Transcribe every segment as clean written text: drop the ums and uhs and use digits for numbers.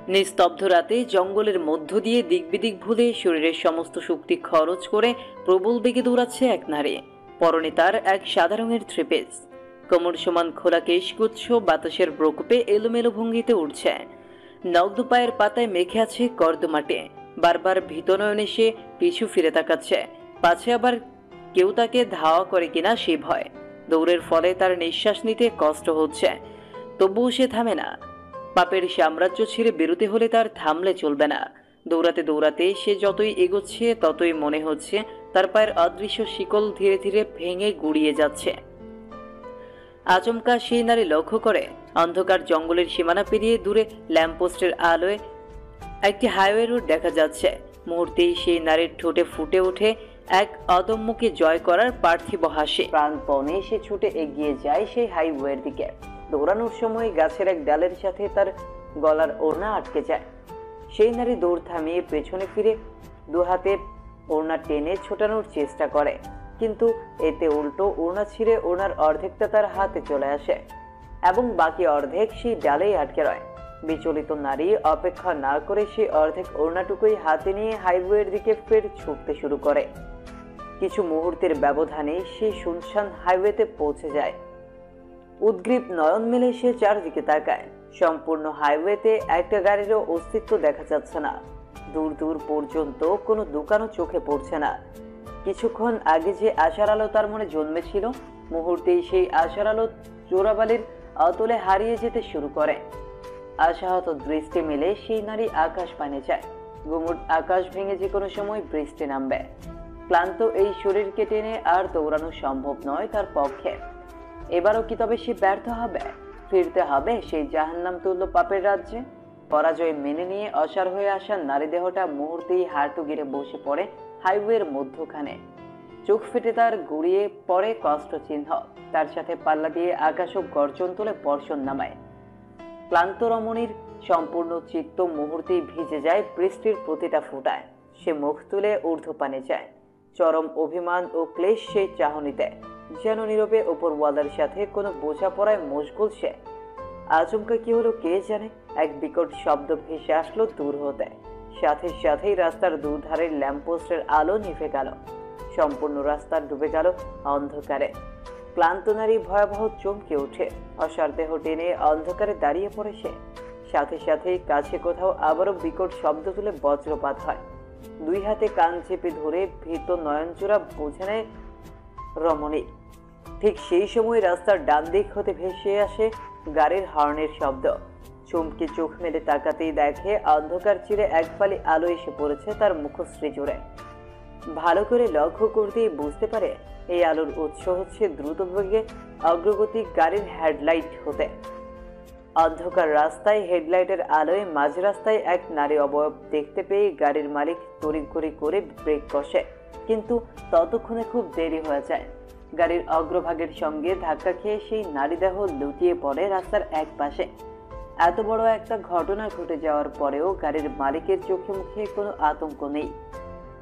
নিস্তব্ধ রাতে জঙ্গলের মধ্য দিয়ে দিকবিদিক ভুলে শরীরের সমস্ত শক্তি খরচ করে প্রবল বেগে দৌড়াচ্ছে এক নারী। পরনে তার এক সাদা রঙের থ্রিপিস, কোমর সমান খোলা কেশগুচ্ছ বাতাসের প্রকোপে এলোমেলো ভঙ্গিতে উঠছে। নগ্ন পায়ের পাতায় মেখে আছে কর্দমাটে। বারবার ভীত নয়নে সে পিছু ফিরে তাকাচ্ছে, পাছে আবার কেউ তাকে ধাওয়া করে কিনা সে ভয়। দৌড়ের ফলে তার নিঃশ্বাস নিতে কষ্ট হচ্ছে, তবুও সে থামে না। পাপের সাম্রাজ্য ছেড়ে বেরোতে হলে তার থামলে চলবে না। দৌড়াতে দৌড়াতে সে যতই এগোচ্ছে ততই মনে হচ্ছে তার পায়ের অদৃশ্য শিকল ধীরে ধীরে ভেঙে গুড়িয়ে যাচ্ছে। আচমকা সেই নারী লক্ষ্য করে অন্ধকার জঙ্গলের সীমানা পেরিয়ে দূরে ল্যাম্পপোস্টের আলোয় একটি হাইওয়ে রোড দেখা যাচ্ছে। মুহূর্তেই সেই নারীর ঠোঁটে ফুটে ওঠে এক অদম্যকে জয় করার পার্থিব হাসি। প্রাণপণে সে ছুটে এগিয়ে যায় সেই হাইওয়ের দিকে। দৌড়ানোর সময় গাছের এক ডালের সাথে তার গলার ওড়না আটকে যায়। সেই নারী দৌড় থামিয়ে পেছনে ফিরে দুহাতে ওড়না টেনে ছোটানোর চেষ্টা করে, কিন্তু এতে উল্টো ওড়না ছিঁড়ে ওড়নার অর্ধেকটা তার হাতে চলে আসে এবং বাকি অর্ধেক সেই ডালেই আটকে রয়। বিচলিত নারী অপেক্ষা না করে সেই অর্ধেক ওড়নাটুকুই হাতে নিয়ে হাইওয়ের দিকে ফের ছুটতে শুরু করে। কিছু মুহূর্তের ব্যবধানে সে শুনশান হাইওয়েতে পৌঁছে যায়। উদ্গ্রীব নয়ন মেলে সে চারদিকে তাকায়। সম্পূর্ণ হাইওয়েতে একটা গাড়িরও অস্তিত্ব দেখা যাচ্ছে না। দূর দূর পর্যন্ত কোনো দোকানও চোখে পড়ছে না। কিছুক্ষণ আগে যে আশার আলো তার মনে জন্মেছিল, মুহূর্তেই সেই আশার আলো চোরাবালির অতলে হারিয়ে যেতে শুরু করে। আশাহত দৃষ্টি মেলে সেই নারী আকাশ পানে যায়। গুমুট আকাশ ভেঙে যে কোনো সময় বৃষ্টি নামবে। ক্লান্ত এই শরীরকে টেনে আর দৌড়ানো সম্ভব নয় তার পক্ষে। এবারও কি তবে সে ব্যর্থ হবে? ফিরতে হবে সেই জাহান্নাম তুল্য পাপের রাজ্যে? পরাজয় মেনে নিয়ে অসাড় হয়ে আসা নারী দেহটা মুহূর্তেই হাঁটু গিরে বসে পড়ে হাইওয়ের মধ্যখানে। চোখ ফেটে তার গড়িয়ে পড়ে কষ্ট চিহ্ন। তার সাথে পাল্লা দিয়ে আকাশও গর্জন তোলে, বর্ষণ নামায়। ক্লান্ত রমণীর সম্পূর্ণ চিত্ত মুহূর্তেই ভিজে যায় বৃষ্টির প্রতিটা ফোঁটায়। সে মুখ তুলে ঊর্ধ্বপানে যায়। চরম অভিমান ও ক্লেশ সেই চাহনিতে, যেন নীরবে উপরওয়ালার সাথে কোনো বোঝাপড়ায় মশগুল সে। আচমকা কি হলো কে জানে, এক বিকট শব্দ ভেসে আসলো দূর হতে। সাথে সাথেই রাস্তার দুধারের ল্যাম্পপোস্টের আলো নিভে গেল। সম্পূর্ণ রাস্তা ডুবে গেল অন্ধকারে। ক্লান্ত নারী ভয়াবহ চমকে ওঠে। অসার দেহ টেনে অন্ধকারে দাঁড়িয়ে পড়ে সে। সাথে সাথেই কাছে কোথাও আবারও বিকট শব্দ তুলে বজ্রপাত হয়। দুই হাতে কান চেপে ধরে ভীত নয়নচোরা বুঝে নেয় রমণী। ঠিক সেই সময় রাস্তার ডান দিক হতে ভেসে আসে গাড়ির হর্নের শব্দ। চমকে চোখ মেলে তাকাতেই দেখে অন্ধকার চিরে এক ফালি আলো এসে পড়েছে তার মুখশ্রী জুড়ে। ভালো করে লক্ষ্য করতেই বুঝতে পারে এই আলোর উৎস হচ্ছে দ্রুত বেগে অগ্রগতি গাড়ির হেডলাইট হতে। অন্ধকার রাস্তায় হেডলাইটের আলোয় মাঝ রাস্তায় এক নারী অবয়ব দেখতে পেয়ে গাড়ির মালিক তড়িঘড়ি করে ব্রেক কষে, কিন্তু ততক্ষণে খুব দেরি হয়ে যায়। গাড়ির অগ্রভাগের সঙ্গে ধাক্কা খেয়ে সেই নারী দেহ লুটিয়ে পড়ে রাস্তার এক পাশে। এত বড় একটা ঘটনা ঘটে যাওয়ার পরেও গাড়ির মালিকের চোখে মুখে কোনো আতঙ্ক নেই।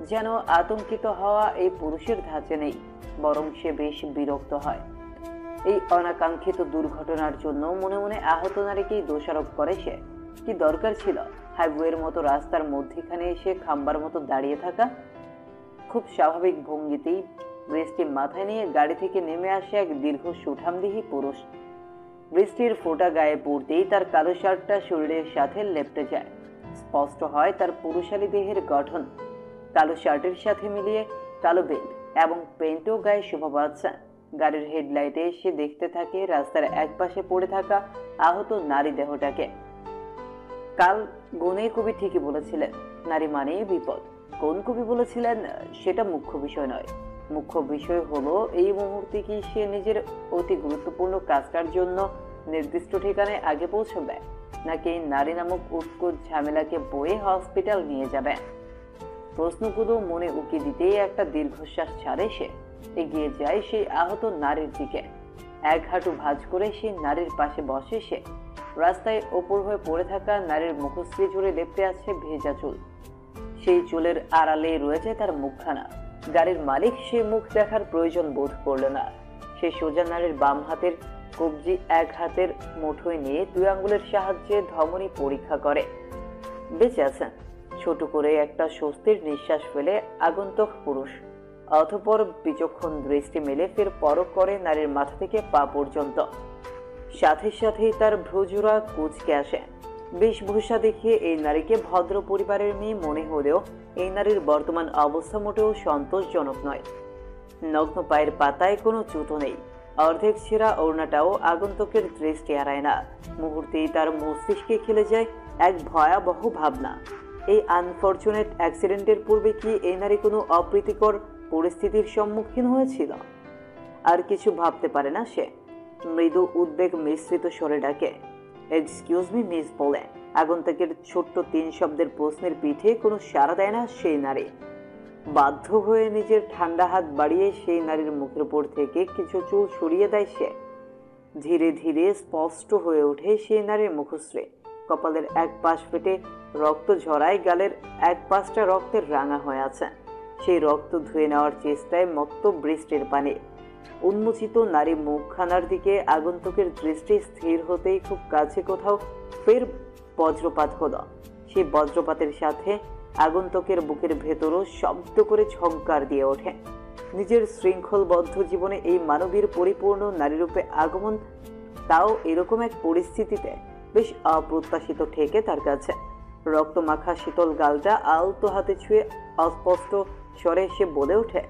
যেন আতঙ্কিত হওয়া এই পুরুষের ধাঁচে নেই, বরং সে বেশ বিরক্ত হয়। এই অনাকাঙ্ক্ষিত দুর্ঘটনার জন্য মনে মনে আহত নারীকেই দোষারোপ করে সে। কি দরকার ছিল হাইওয়ের মতো রাস্তার মধ্যখানে এসে খাম্বার মতো দাঁড়িয়ে থাকা? খুব স্বাভাবিক ভঙ্গিতেই বৃষ্টি মাথায় নিয়ে গাড়ি থেকে নেমে আসে এক দীর্ঘ সুঠামদেহী পুরুষ। বৃষ্টির ফোঁটা গায়ে পড়তেই তার কালো শার্টটা শরীরের সাথে লেপ্টে যায়। স্পষ্ট হয় তার পুরুষালী দেহের গঠন। কালো শার্টের সাথে মিলিয়ে কালো বেল্ট এবং প্যান্টও গায়ে শোভা পাচ্ছে। গাড়ির হেডলাইটে সে দেখতে থাকে রাস্তার এক পাশে পড়ে থাকা আহত নারী দেহটাকে। কাল গুণে কবি ঠিকই বলেছিলেন, নারী মানেই বিপদ। কোন কবি বলেছিলেন সেটা মুখ্য বিষয় নয়। মুখ্য বিষয় হলো এই মুহূর্তে কি সে নিজের অতি গুরুত্বপূর্ণ কাজটার জন্য নির্দিষ্ট ঠিকানায় আগে পৌঁছবে, নাকি এই নারী নামক উৎকট ঝামেলাকে বয়ে হসপিটাল নিয়ে যাবে। প্রশ্নগুলো মনে উকি দিতেই একটা দীর্ঘশ্বাস ছাড়ে সে। এগিয়ে যায় সেই আহত নারীর দিকে। এক হাঁটু ভাঁজ করে সেই নারীর পাশে বসে সে। রাস্তায় ওপর হয়ে পড়ে থাকা নারীর মুখশ্রী জুড়ে লেপ্টে আছে ভেজা চুল। সেই চুলের আড়ালে রয়েছে তার মুখখানা। গাড়ির মালিক সে মুখ দেখার প্রয়োজন বোধ করল না। সে সোজা নারীর বাম হাতের কবজি এক হাতের মুঠোয় নিয়ে দুই আঙ্গুলের সাহায্যে ধমনী পরীক্ষা করে। বেঁচে আছেন। ছোট করে একটা স্বস্তির নিঃশ্বাস ফেলে আগন্তুক পুরুষ অতঃপর বিচক্ষণ দৃষ্টি মেলে ফের পরখ করে নারীর মাথা থেকে পা পর্যন্ত। সাথে সাথেই তার ভ্রুজোড়া কুঁচকে আসে। বেশভূষা দেখিয়ে এই নারীকে ভদ্র পরিবারের মেয়ে মনে হলেও এই নারীর বর্তমান অবস্থা মোটেও সন্তোষজনক নয়। নগ্ন পায়ের পাতায় কোনো জুতো নেই, অর্ধেক ছেঁড়া ওড়নাটাও আগন্তুকের দৃষ্টি এড়ায় না। মুহূর্তেই তার মস্তিষ্কে খেলে যায় এক ভয়াবহ ভাবনা। এই আনফরচুনেট অ্যাক্সিডেন্টের পূর্বে কি এই নারী কোনো অপ্রীতিকর পরিস্থিতির সম্মুখীন হয়েছিল? আর কিছু ভাবতে পারে না সে। মৃদু উদ্বেগ মিশ্রিত স্বরে ডাকে, এক্সকিউজ মি মিস বলে। আগন্তুকের ছোট্ট 3 শব্দের প্রশ্নের পিঠে কোনো সাড়া দেয় না সেই নারী। বাধ্য হয়ে নিজের ঠান্ডা হাত বাড়িয়ে সেই নারীর মুখের উপর থেকে কিছু চুল সরিয়ে দেয় সে। ধীরে ধীরে স্পষ্ট হয়ে ওঠে সেই নারীর মুখশ্রী। কপালের এক পাশ ফেটে রক্ত ঝরায়, গালের এক পাশটা রক্তের রাঙা হয়ে আছে। সেই রক্ত ধুয়ে নেওয়ার চেষ্টায় মত্ত বৃষ্টির পানি। উন্মোচিত নারী মুখখানার দিকে আগন্তুকের দৃষ্টি স্থির হতেই খুব কাছে কোথাও ফের বজ্রপাত হলো। সেই বজ্রপাতের সাথে আগন্তুকের বুকের ভেতরও শব্দ করে ঝংকার দিয়ে ওঠে। নিজের শৃঙ্খলবদ্ধ জীবনে এই মানবীর পরিপূর্ণ নারীরূপে আগমন, তাও এরকম এক পরিস্থিতিতে, বেশ অপ্রত্যাশিত ঠেকে তার কাছে। রক্তমাখা শীতল গালটা আলতো হাতে ছুঁয়ে অস্পষ্ট স্বরে সে বলে ওঠে,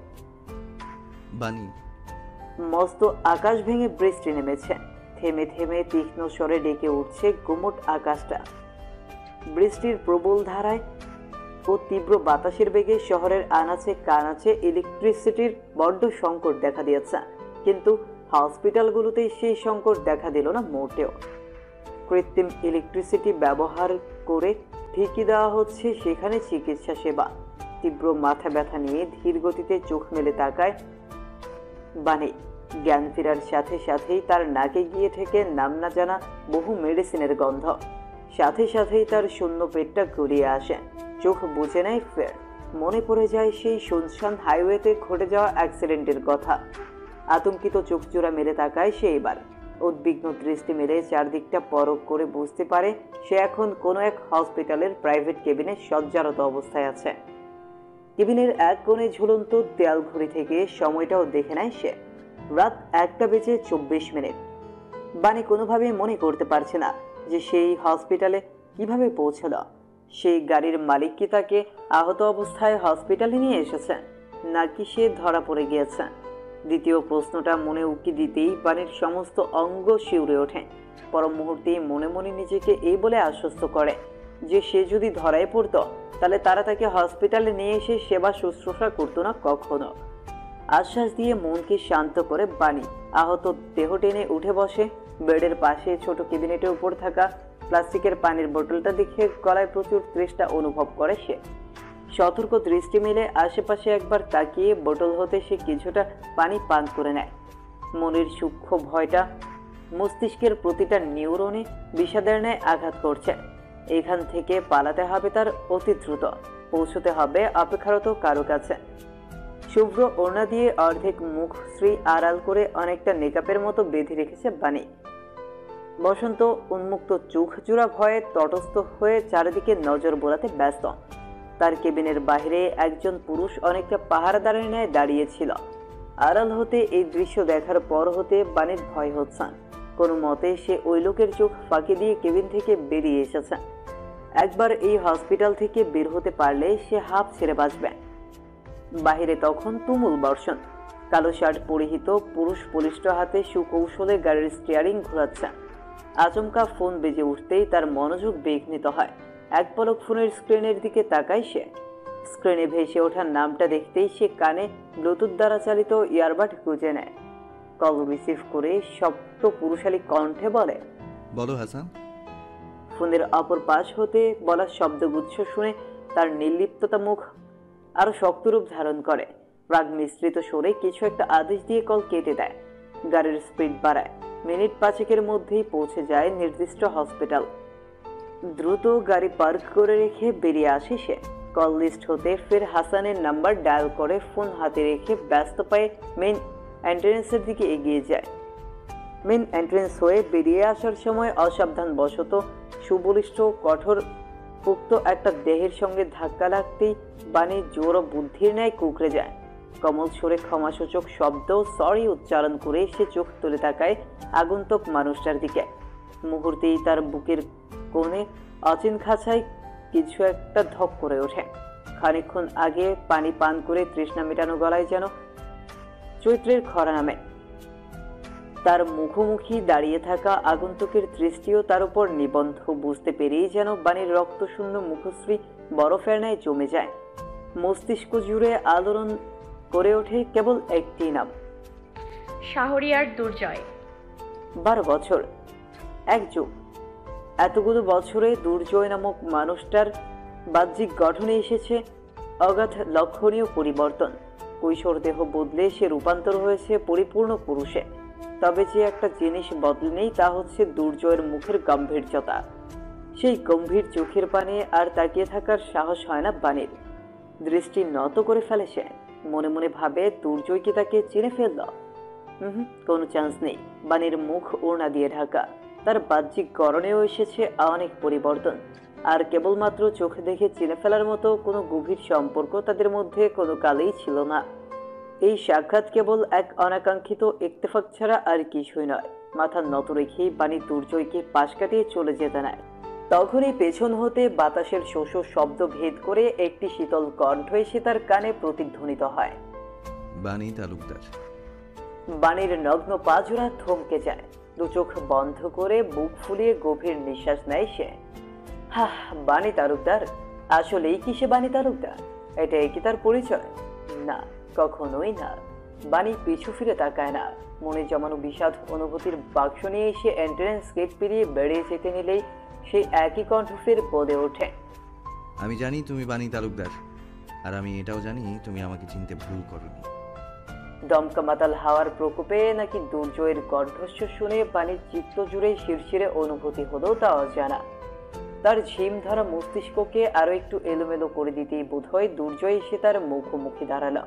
বানি। মস্ত আকাশ ভেঙে বৃষ্টি নেমেছে। থেমে থেমে তীক্ষ্ণ স্বরে ডেকে উঠছে গুমট আকাশটা। বৃষ্টির প্রবল ধারায় ও তীব্র বাতাসের বেগে শহরের আনাচে কানাচে ইলেকট্রিসিটির বড্ড সংকট দেখা দিয়েছে। কিন্তু হসপিটালগুলোতে সেই সংকট দেখা দিল না মোটেও। কৃত্রিম ইলেকট্রিসিটি ব্যবহার করে ঠিকই দেওয়া হচ্ছে সেখানে চিকিৎসা সেবা। তীব্র মাথা ব্যথা নিয়ে ধীর গতিতে চোখ মেলে তাকায় বানি। জ্ঞান ফেরার সাথে সাথেই তার নাকে গিয়ে থেকে নাম না জানা বহু মেডিসিনের গন্ধ। সাথে সাথেই তার শূন্য পেটটা গড়িয়ে আসে। চোখ বুঝে নেয় ফের। মনে পড়ে যায় সেই শুনশান হাইওয়েতে ঘটে যাওয়া অ্যাক্সিডেন্টের কথা। আতঙ্কিত চোখ জোড়া মেলে তাকায় সে এবার। উদ্বিগ্ন দৃষ্টি মেলে চারদিকটা পরখ করে বুঝতে পারে সে এখন কোনো এক হসপিটালের প্রাইভেট কেবিনে শয্যারত অবস্থায় আছে। কেবিনের এক কোণে ঝুলন্ত দেয়াল ঘড়ি থেকে সময়টাও দেখে নেয় সে। রাত 1:24। বানি কোনোভাবেই মনে করতে পারছে না যে সেই হসপিটালে কিভাবে পৌঁছল। সেই গাড়ির মালিক কি তাকে আহত অবস্থায় হসপিটালে নিয়ে এসেছে, নাকি সে ধরা পড়ে গিয়েছে? দ্বিতীয় প্রশ্নটা মনে উকি দিতেই বানির সমস্ত অঙ্গ শিউরে ওঠে। পর মুহূর্তেই মনে মনে নিজেকে এই বলে আশ্বস্ত করে যে সে যদি ধরায় পড়তো তাহলে তারা তাকে হসপিটালে নিয়ে এসে সেবা শুশ্রূষা করতো না কখনো। আশ্বাস দিয়ে মনকে শান্ত করে বানি আহত দেহ টেনে উঠে বসে। বেডের পাশে ছোট ক্যাবিনেটের উপর থাকা প্লাস্টিকের পানির বোতলটা দেখে গলায় প্রচুর তৃষ্ণা অনুভব করে সে। সতর্ক দৃষ্টি মেলে আশেপাশে একবার তাকিয়ে বোতল হতে সে কিছুটা পানি পান করে নেয়। মনের সূক্ষ্ম ভয়টা মস্তিষ্কের প্রতিটা নিউরনে বিষাদের ন্যায় আঘাত করছে। এখান থেকে পালাতে হবে তার অতি দ্রুত, পৌঁছতে হবে অপেক্ষারত কারো কাছে। শুভ্র ওড়না দিয়ে অর্ধেক মুখ শ্রী আড়াল করে অনেকটা মেকআপের মতো বেঁধে রেখেছে বানি। বসন্ত উন্মুক্ত চোখ জোড়া ভয়ে তটস্থ হয়ে চারিদিকে নজর বোলাতে ব্যস্ত। তার কেবিনের বাইরে একজন পুরুষ অনেকটা পাহারাদারের ন্যায় দাঁড়িয়েছিল। আড়াল হতে এই দৃশ্য দেখার পর হতে বানির ভয় হচ্ছে। কোনো মতে সে ওই লোকের চোখ ফাঁকি দিয়ে কেবিন থেকে বেরিয়ে এসেছে। একবার এই হসপিটাল থেকে বের হতে পারলে সে হাঁপ ছেড়ে বাঁচবে। বাহিরে তখন তুমুল বর্ষণ। কালো শার্ট পরিহিত পুরুষ বলিষ্ঠ হাতে সুকৌশলে গাড়ির স্টিয়ারিং ঘোরাচ্ছে। আচমকা ফোন বেজে উঠতেই তার মনোযোগ বিঘ্নিত হয়। এক পলক ফোনের স্ক্রিনের দিকে তাকায় সে। স্ক্রিনে ভেসে ওঠার নামটা দেখতেই সে কানে ব্লুটুথ দ্বারা চালিত ইয়ারবাড গুঁজে নেয়। কল রিসিভ করে শব্দ পুরুষালী কণ্ঠে বলে, বলো হাসান। ফোনের অপর পাশ হতে বলা শব্দগুচ্ছ শুনে তার নির্লিপ্ততা মুখ আরো শক্তরূপ ধারণ করে। রাগ মিশ্রিত স্বরে কিছু একটা আদেশ দিয়ে কল কেটে দেয়। গাড়ির স্পিড বাড়ায়। মিনিট 5 মধ্যেই পৌঁছে যায় নির্দিষ্ট হসপিটাল। দ্রুত গাড়ি পার্ক করে রেখে বেরিয়ে আসে সে। কল লিস্ট হতে ফের হাসানের নাম্বার ডায়াল করে ফোন হাতে রেখে ব্যস্ত পায়ে মেইন এন্ট্রেন্সের দিকে এগিয়ে যায়। মেইন এন্ট্রেন্স হয়ে বেরিয়ে আসার সময় অসাবধান বশত সুবলিষ্ঠ কঠোর উক্ত একটা দেহের সঙ্গে ধাক্কা লাগতেই বাণী জোর ও বুদ্ধির ন্যায় কুঁকড়ে যায়। কমল সুরে ক্ষমাসূচক শব্দ সরি উচ্চারণ করে সে চোখ তুলে তাকায় আগন্তুক মানুষটার দিকে। মুহূর্তেই তার বুকের কোণে অচিন খাঁচায় কিছু একটা ধক করে ওঠে। খানিকক্ষণ আগে পানি পান করে তৃষ্ণা মেটানো গলায় যেন চৈত্রের খরা নামে। তার মুখোমুখি দাঁড়িয়ে থাকা আগন্তুকের দৃষ্টিও তার উপর নিবন্ধ। বুঝতে পেরেই যেন বাণীর রক্তশূন্য মুখশ্রী বরফের ন্যায় জমে যায়। মস্তিষ্ক জুড়ে আলোড়ন করে ওঠে কেবল একটি নাম, শাহরিয়ার দুর্জয়। 12 বছর, এক যুগ। এতগুলো বছরে দুর্জয় নামক মানুষটার বাহ্যিক গঠনে এসেছে অগাধ লক্ষণীয় পরিবর্তন। কৈশোর দেহ বদলে সে রূপান্তর হয়েছে পরিপূর্ণ পুরুষে। তবে যে একটা জিনিস বদলেনি তা হচ্ছে দুর্জয়ের মুখের গাম্ভীর্যতা। সেই গম্ভীর চোখের পানে আর তাকিয়ে থাকার সাহস হয় না বাণীর। দৃষ্টি নত করে ফেলে সে। মনে মনে ভাবে দুর্জয় কি তাকে চিনে ফেলল? কোনো চান্স নেই। বাণীর মুখ ওড়না দিয়ে ঢাকা। তার বাহ্যিক গড়নেও এসেছে অনেক পরিবর্তন। আর কেবলমাত্র চোখে দেখে চিনে ফেলার মতো কোনো গভীর সম্পর্ক তাদের মধ্যে কোনো কালেই ছিল না। এই সাক্ষাৎ কেবল এক অনাকাঙ্ক্ষিত ইত্তেফাক ছাড়া আর কিছুই নয়। মাথা নত রেখেই বাণী দুর্জয়কে পাশ কাটিয়ে চলে যেতে নেয়। তখনই পেছন হতে বাতাসের শোষ শব্দ ভেদ করে একটি শীতল কণ্ঠ এসে তার কানে প্রতিধ্বনিত হয়। বাণী তালুকদার। বাণীর নগ্ন পা জোড়া থমকে যায়। দু চোখ বন্ধ করে বুক ফুলিয়ে গভীর নিঃশ্বাস নেয় সে। হাহ, বাণী তালুকদার? আসলেই কি সে বাণী তালুকদার? এটাই কি তার পরিচয়? না, কখনোই না। বাণী পিছু ফিরে তাকায় না। মনে জমানো বিষাদ অনুভূতির বাক্স নিয়ে এসে এন্ট্রেন্স গেট পেরিয়ে বেরিয়ে যেতে নিলেই সেই একই কণ্ঠ ফের বলে ওঠে, আমি জানি তুমি বাণী তালুকদার, আর আমি এটাও জানি তুমি আমাকে চিনতে ভুল করনি। দমকা মাতাল হাওয়ার প্রকোপে নাকি দুর্জয়ের কণ্ঠস্বর শুনে বাণীর চিত্ত জুড়ে শিরশিরে অনুভূতি হলো তা অজানা। তার ঝিম ধরা মস্তিষ্ককে আরো একটু এলোমেলো করে দিতেই বোধহয় দুর্জয় এসে তার মুখোমুখি দাঁড়ালো।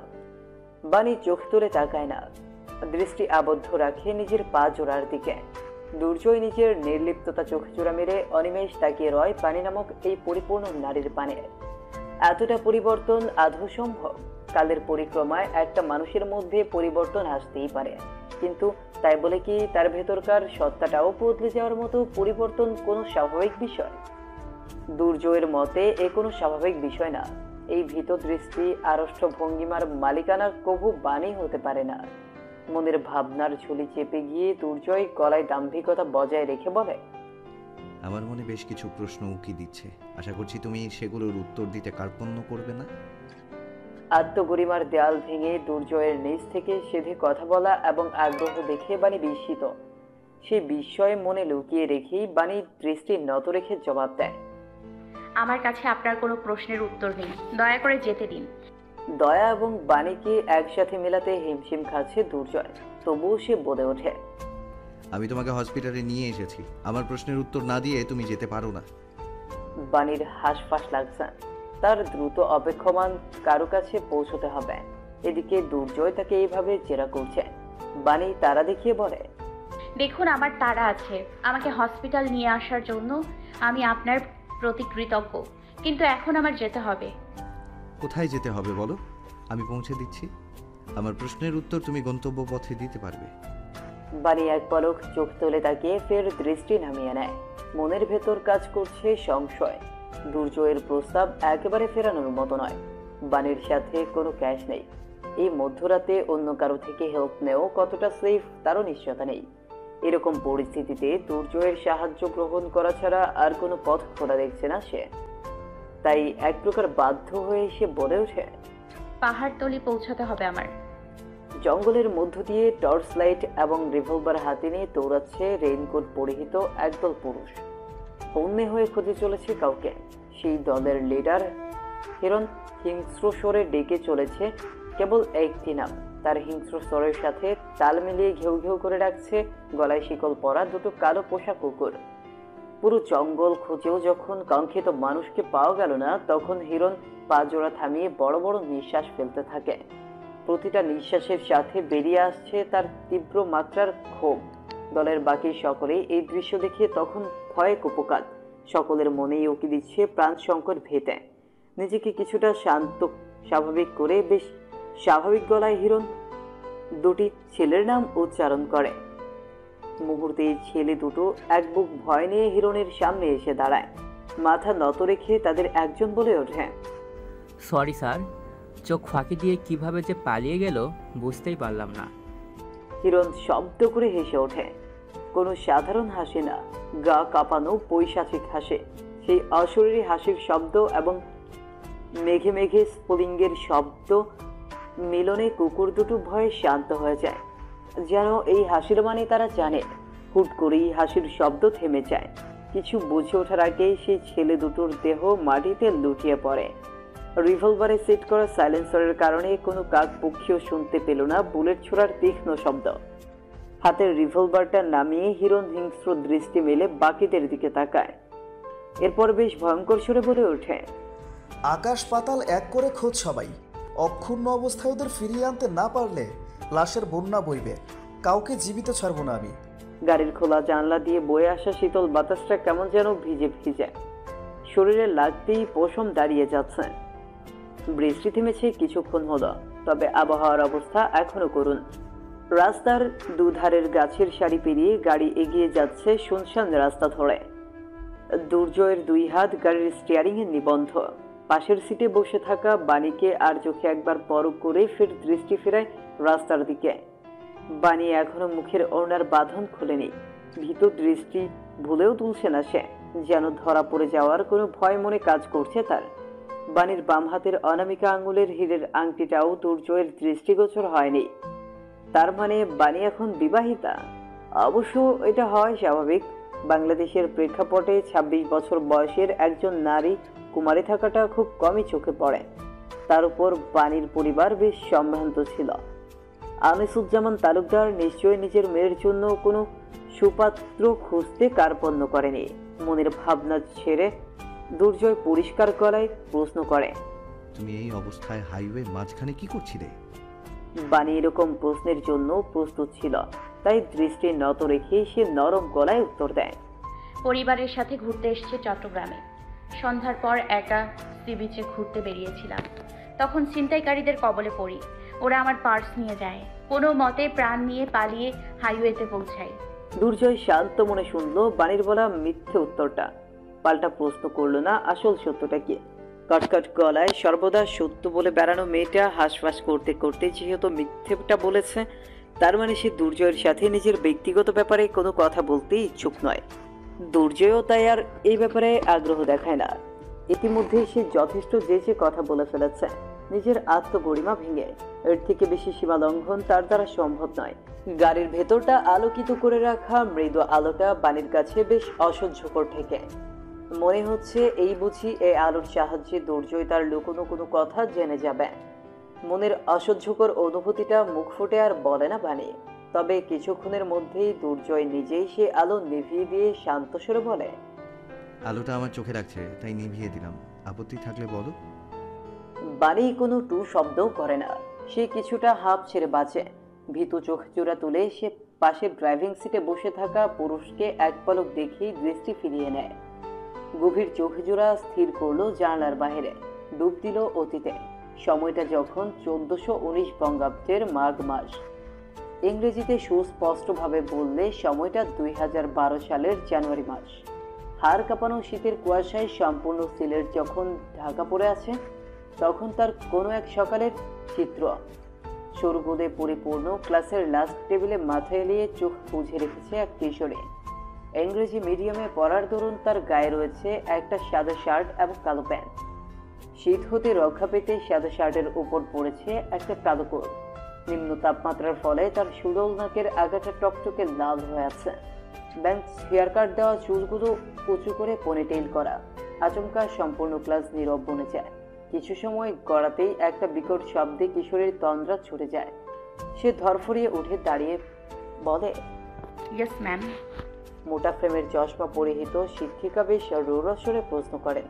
বাণী চোখ তুলে তাকায় না, দৃষ্টি আবদ্ধ রাখে নিজের পা জোড়ার দিকে। দুর্জয় নিজের নির্লিপ্ততা চোখ জোড়া মেরে অনিমেষ তাকিয়ে রয় বাণী নামক এই পরিপূর্ণ নারীর পানে। এতটা পরিবর্তন আদৌ সম্ভব? কালের পরিক্রমায় একটা মানুষের মধ্যে পরিবর্তন আসতেই পারে, কিন্তু তাই বলে কি তার ভেতরকার সত্তাটাও বদলে যাওয়ার মতো পরিবর্তন কোনো স্বাভাবিক বিষয়? দুর্জয়ের মতে এ কোনো স্বাভাবিক বিষয় না। এই ভীত দৃষ্টি আড়ষ্ট ভঙ্গিমার মালিকানা কবু বাণী হতে পারে না। মনের ভাবনার ঝুলি চেপে গিয়ে দুর্জয় গলায় দাম্ভিকতা বজায় রেখে বলে, আমার মনে বেশ কিছু প্রশ্ন উকি দিচ্ছে। আশা করছি তুমি সেগুলোর উত্তর দিতে কার্পণ্য করবে না। আত্মগরিমার দেয়াল ভেঙে দুর্জয়ের নিজ থেকে সেধে কথা বলা এবং আগ্রহ দেখে বাণী বিস্মিত। সেই বিস্ময় মনে লুকিয়ে রেখেই বাণী দৃষ্টি নত রেখে জবাব দেয়, আমার কাছে আপনার কোনো প্রশ্নের উত্তর নেই, দয়া করে যেতে দিন। দয়া এবং বাণীকে একসাথে মেলাতে হিমশিম খাচ্ছে দুর্জয়। তবুও সে বলে ওঠে, আমি তোমাকে হসপিটালে নিয়ে এসেছি। আমার প্রশ্নের উত্তর না দিয়ে তুমি যেতে পারো না। বাণীর হাঁসফাঁস লাগছে। তার দ্রুত অপেক্ষমান কারো কাছে পৌঁছতে হবে। এদিকে দুর্জয় তাকে এইভাবে জেরা করছে। বাণী তারা দেখিয়ে বলে, দেখুন, আমার তাড়া আছে। আমাকে হসপিটাল নিয়ে আসার জন্য আমি আপনার প্রতি কৃতজ্ঞ, কিন্তু এখন আমার যেতে হবে। কোথায় যেতে হবে বলো, আমি পৌঁছে দিচ্ছি। আমার প্রশ্নের উত্তর তুমি গন্তব্য পথে দিতে পারবে। বাণী এক পলক চোখ তুলে তাকিয়ে ফের দৃষ্টি নামিয়ে নেয়। মনের ভেতর কাজ করছে সংশয়। দুর্জয়ের প্রস্তাব একেবারে ফেরানোর মতো নয়। বাণীর সাথে কোনো ক্যাশ নেই। এই মধ্যরাতে অন্য কারো থেকে হেল্প নেও কতটা সেফ তারও নিশ্চয়তা নেই। এরকম পরিস্থিতিতে দুর্জয়ের সাহায্য গ্রহণ করা ছাড়া আর কোনো পথ খোলা দেখছে না সে। তাই এক প্রকার বাধ্য হয়ে সে বলে ওঠে, পাহাড়তলি পৌঁছাতে হবে আমার। জঙ্গলের মধ্য দিয়ে টর্চ লাইট এবং রিভলভার হাতে নিয়ে দৌড়াচ্ছে রেইনকোট পরিহিত একদল পুরুষ। হন্যে হয়ে খুঁজে চলেছে কাউকে। সেই দলের লিডার হিরণ হিংস্র স্বরে ডেকে চলেছে কেবল একটি নাম। তার হিংস্র স্বরের সাথে তাল মিলিয়ে ঘেউ ঘেউ করে ডাকছে গলায় শিকল পরা দুটো কালো পোষা কুকুর। পুরো জঙ্গল খুঁজেও যখন কাঙ্ক্ষিত মানুষকে পাওয়া গেল না, তখন হিরণ পা জোড়া থামিয়ে বড় বড় নিঃশ্বাস ফেলতে থাকে। প্রতিটা নিঃশ্বাসের সাথে বেরিয়ে আসছে তার তীব্র মাত্রার ক্ষোভ। দলের বাকি সকলেই এই দৃশ্য দেখে তখন ভয়ে কুপকাত। সকলের মনেই উকি দিচ্ছে প্রাণ সংকট ভেতে। নিজেকে কিছুটা শান্ত স্বাভাবিক করে বেশ স্বাভাবিক গলায় হিরণ দুটি ছেলের নাম উচ্চারণ করে। মুহূর্তে ছেলে দুটো এক বুক ভয় নিয়ে হিরণের সামনে এসে দাঁড়ায়। মাথা নত রেখে তাদের একজন বলে ওঠে, সরি স্যার, চোখ ফাঁকি দিয়ে কিভাবে যে পালিয়ে গেল বুঝতেই পারলাম না। হিরণ শব্দ করে হেসে ওঠে। কোনো সাধারণ হাসি না, গা কাঁপানো পৈশাচিক হাসি। সেই অশরীরী হাসির শব্দ এবং মেঘে মেঘে স্ফুলিঙ্গের শব্দ মিলনে কুকুর দুটো ভয়ে শান্ত হয়ে যায়। যেন এই হাসির মানে তারা জানে। হুট করেই হাসির শব্দ থেমে যায়। কিছু বুঝে ওঠার আগেই সেই ছেলে দুটোর দেহ মাটিতে লুটিয়ে পড়ে। রিভলভারে সেট করা সাইলেন্সারের কারণে কোনো কাক পক্ষীও শুনতে পেল না বুলেট ছোড়ার তীক্ষ্ণ শব্দ। হাতের রিভলভারটা নামিয়ে হিরণ হিংস্র দৃষ্টি মেলে বাকিদের দিকে তাকায়। এরপর বেশ ভয়ঙ্কর সুরে বলে ওঠে, আকাশ পাতাল এক করে খোঁজ সবাই। অক্ষুণ্ণ অবস্থায় ওদের ফিরিয়ে আনতে না পারলে লাশের বন্যা বইবে। কাউকে জীবিত ছাড়বো না আমি। গাড়ির খোলা জানলা দিয়ে বয়ে আসা শীতল বাতাসটা কেমন যেন ভিজে ভিজে শরীরে লাগতেই পশম দাঁড়িয়ে যাচ্ছে। বৃষ্টি থেমেছে কিছুক্ষণ হলো, তবে আবহাওয়ার অবস্থা এখনো করুণ। রাস্তার দুধারের গাছের সারি পেরিয়ে গাড়ি এগিয়ে যাচ্ছে শুনশান রাস্তা ধরে। দুর্জয়ের দুই হাত গাড়ির স্টিয়ারিং এ নিবন্ধ। পাশের সিটে বসে থাকা বাণীকে আর চোখে একবার পরক করে ফের দৃষ্টি ফেরায় রাস্তার দিকে। বাণী এখনো মুখের ওড়নার বাঁধন খুলেনি। ভীত দৃষ্টি ভুলেও তুলছে না সে, যেন ধরা পড়ে যাওয়ার কোনো ভয় মনে কাজ করছে তার। বাণীর বাম হাতের অনামিকা আঙুলের হীরের আংটিটাও দুর্জয়ের দৃষ্টিগোচর হয়নি। তার মানে বাণী এখন বিবাহিতা। অবশ্য এটা হয় স্বাভাবিক। বাংলাদেশের প্রেক্ষাপটে ২৬ বছর বয়সের একজন নারী কুমারী থাকাটা খুব কমই চোখে পড়ে। তার উপর বাণীর পরিবার বেশ সম্ভ্রান্ত ছিল। আনিসুজ্জামান তালুকদার নিশ্চয়ই নিজের মেয়ের জন্য কোনো সুপাত্র খুঁজতে কার্পণ্য করেনি। মনের ভাবনা ছেড়ে দুর্জয় পরিষ্কার গলায় প্রশ্ন করে, তুমি এই অবস্থায় হাইওয়ে মাঝখানে কি করছিলে? বাণী এরকম প্রশ্নের জন্য প্রস্তুত ছিল, তাই দৃষ্টি নত রেখে সে নরম গলায় উত্তর দেয়, পরিবারের সাথে ঘুরতে এসেছে চট্টগ্রামে। সন্ধ্যার পর একা সি বিচে ঘুরতে বেরিয়েছিলাম। তখন ছিনতাইকারীদের কবলে পড়ি। ওরা আমার পার্স নিয়ে যায়। কোনো মতে প্রাণ নিয়ে পালিয়ে হাইওয়েতে পৌঁছাই। দুর্জয় শান্ত মনে শুনলো বাণীর বলা মিথ্যে উত্তরটা। পাল্টা প্রশ্ন করলো না আসল সত্যটা কি। কটকট গলায় সর্বদা সত্য বলে বেড়ানো মেয়েটা হাঁসফাঁস করতে করতে যেহেতু মিথ্যেটা বলেছে, তার মানে সে দুর্জয়ের সাথে নিজের ব্যক্তিগত ব্যাপারে কোনো কথা বলতে ইচ্ছুক নয়। দুর্জয়ও তাই আর এই ব্যাপারে আগ্রহ দেখায় না। ইতিমধ্যে সে যথেষ্ট যে কথা বলে ফেলেছে, নিজের আত্মগরিমা ভেঙে। এর থেকে বেশি সীমা লঙ্ঘন তার দ্বারা সম্ভব নয়। গাড়ির ভেতরটা আলোকিত করে রাখা মৃদু আলোটা বাণীর কাছে বেশ অসহ্যকর ঠেকে। মনে হচ্ছে এই বুঝি এই আলোর সাহায্যে দুর্জয় তার লুকোনো কোনো কথা জেনে যাবে। মনের অসহ্যকর অনুভূতিটা মুখ ফুটে আর বলে না বাণী। তবে কিছুক্ষণের মধ্যেই দুর্জয় নিজেই সে আলো নিভিয়ে দিয়ে শান্ত স্বরে বলে, আলোটা আমার চোখে লাগছে তাই নিভিয়ে দিলাম, আপত্তি থাকলে বলো। বাণী কোনো টু শব্দও করে না। সে কিছুটা হাঁপ ছেড়ে বাঁচে। ভীতু চোখ জোড়া তুলে সে পাশে ড্রাইভিং সিটে বসে থাকা পুরুষকে এক পলক দেখেই দৃষ্টি ফিরিয়ে নেয়। গভীর চোখ জোড়া স্থির করলো জানালার বাইরে। ডুব দিল অতীতে। সময়টা যখন ১৪১৯ বঙ্গাব্দের মাঘ মাস। ইংরেজিতে সুস্পষ্টভাবে বললে সময়টা ২০১২ সালের জানুয়ারি মাস। হাড় কাঁপানো শীতের কুয়াশায় সম্পূর্ণ সিলেট যখন ঢাকা পড়ে আছে, তখন তার কোনো এক সকালের চিত্র। সরুবোধে পরিপূর্ণ ক্লাসের লাস্ট টেবিলে মাথা এলিয়ে চোখ বুঝে রেখেছে এক কিশোরী। ইংরেজি মিডিয়ামে পড়ার দরুন তার গায়ে রয়েছে একটা সাদা শার্ট এবং কালো প্যান্ট। শীত হতে রক্ষা পেতে সাদা শার্টের উপর পড়েছে একটা কালো কোট। নিম্ন তাপমাত্রার ফলে তার সুডল নাকের আগাটা টকটকে লাল হয়ে আছে। ব্যাংক হেয়ার কাট দেওয়া চুলগুলো উঁচু করে পনিটেইল করা। আচমকা সম্পূর্ণ ক্লাস নীরব বনে যায়। কিছু সময় গড়াতেই একটা বিকট শব্দে কিশোরীর তন্দ্রা ছুটে যায়। সে ধরফরিয়ে উঠে দাঁড়িয়ে বলে, ইয়েস ম্যাম। মোটা ফ্রেমের চশমা পরিহিত শিক্ষিকা বেশ রৌদ্র স্বরে প্রশ্ন করেন,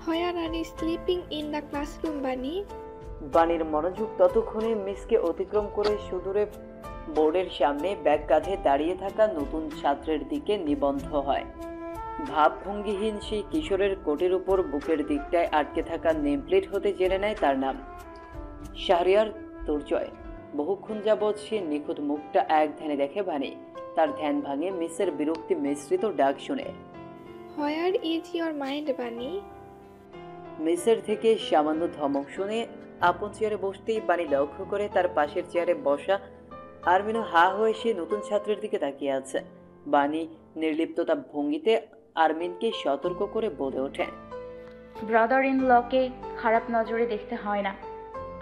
Why are you sleeping in the classroom, Bunny? বাণীর মনোযোগ ততক্ষণে মিসকে অতিক্রম করে সুদূরে বোর্ডের সামনে ব্যাগ কাঁধে দাঁড়িয়ে থাকা নতুন ছাত্রের দিকে নিবন্ধ হয়। ভাবভঙ্গিহীন সেই কিশোরের কোটের উপর বুকের দিকটায় আটকে থাকা নেমপ্লেট হতে জেনে নেয় তার নাম শাহরিয়ার দুর্জয়। বহুক্ষণ যাবৎ সে নিখুঁত মুখটা এক ধ্যানে দেখে বাণী। তার ধ্যান ভাঙে মিসের বিরক্তি মিশ্রিত ডাক শুনে। Where is your mind, Bunny? মিসের থেকে সামান্য ধমক শুনে আপন চেয়ারে বসতেই বাণী লক্ষ্য করে তার পাশের চেয়ারে বসা আরমিনও হা হয়ে সে নতুন ছাত্রের দিকে তাকিয়ে আছে। বাণী নির্লিপ্ততা ভঙ্গিতে আরমিনকে সতর্ক করে বলে ওঠে, ব্রাদার ইন লকে খারাপ নজরে দেখতে হয় না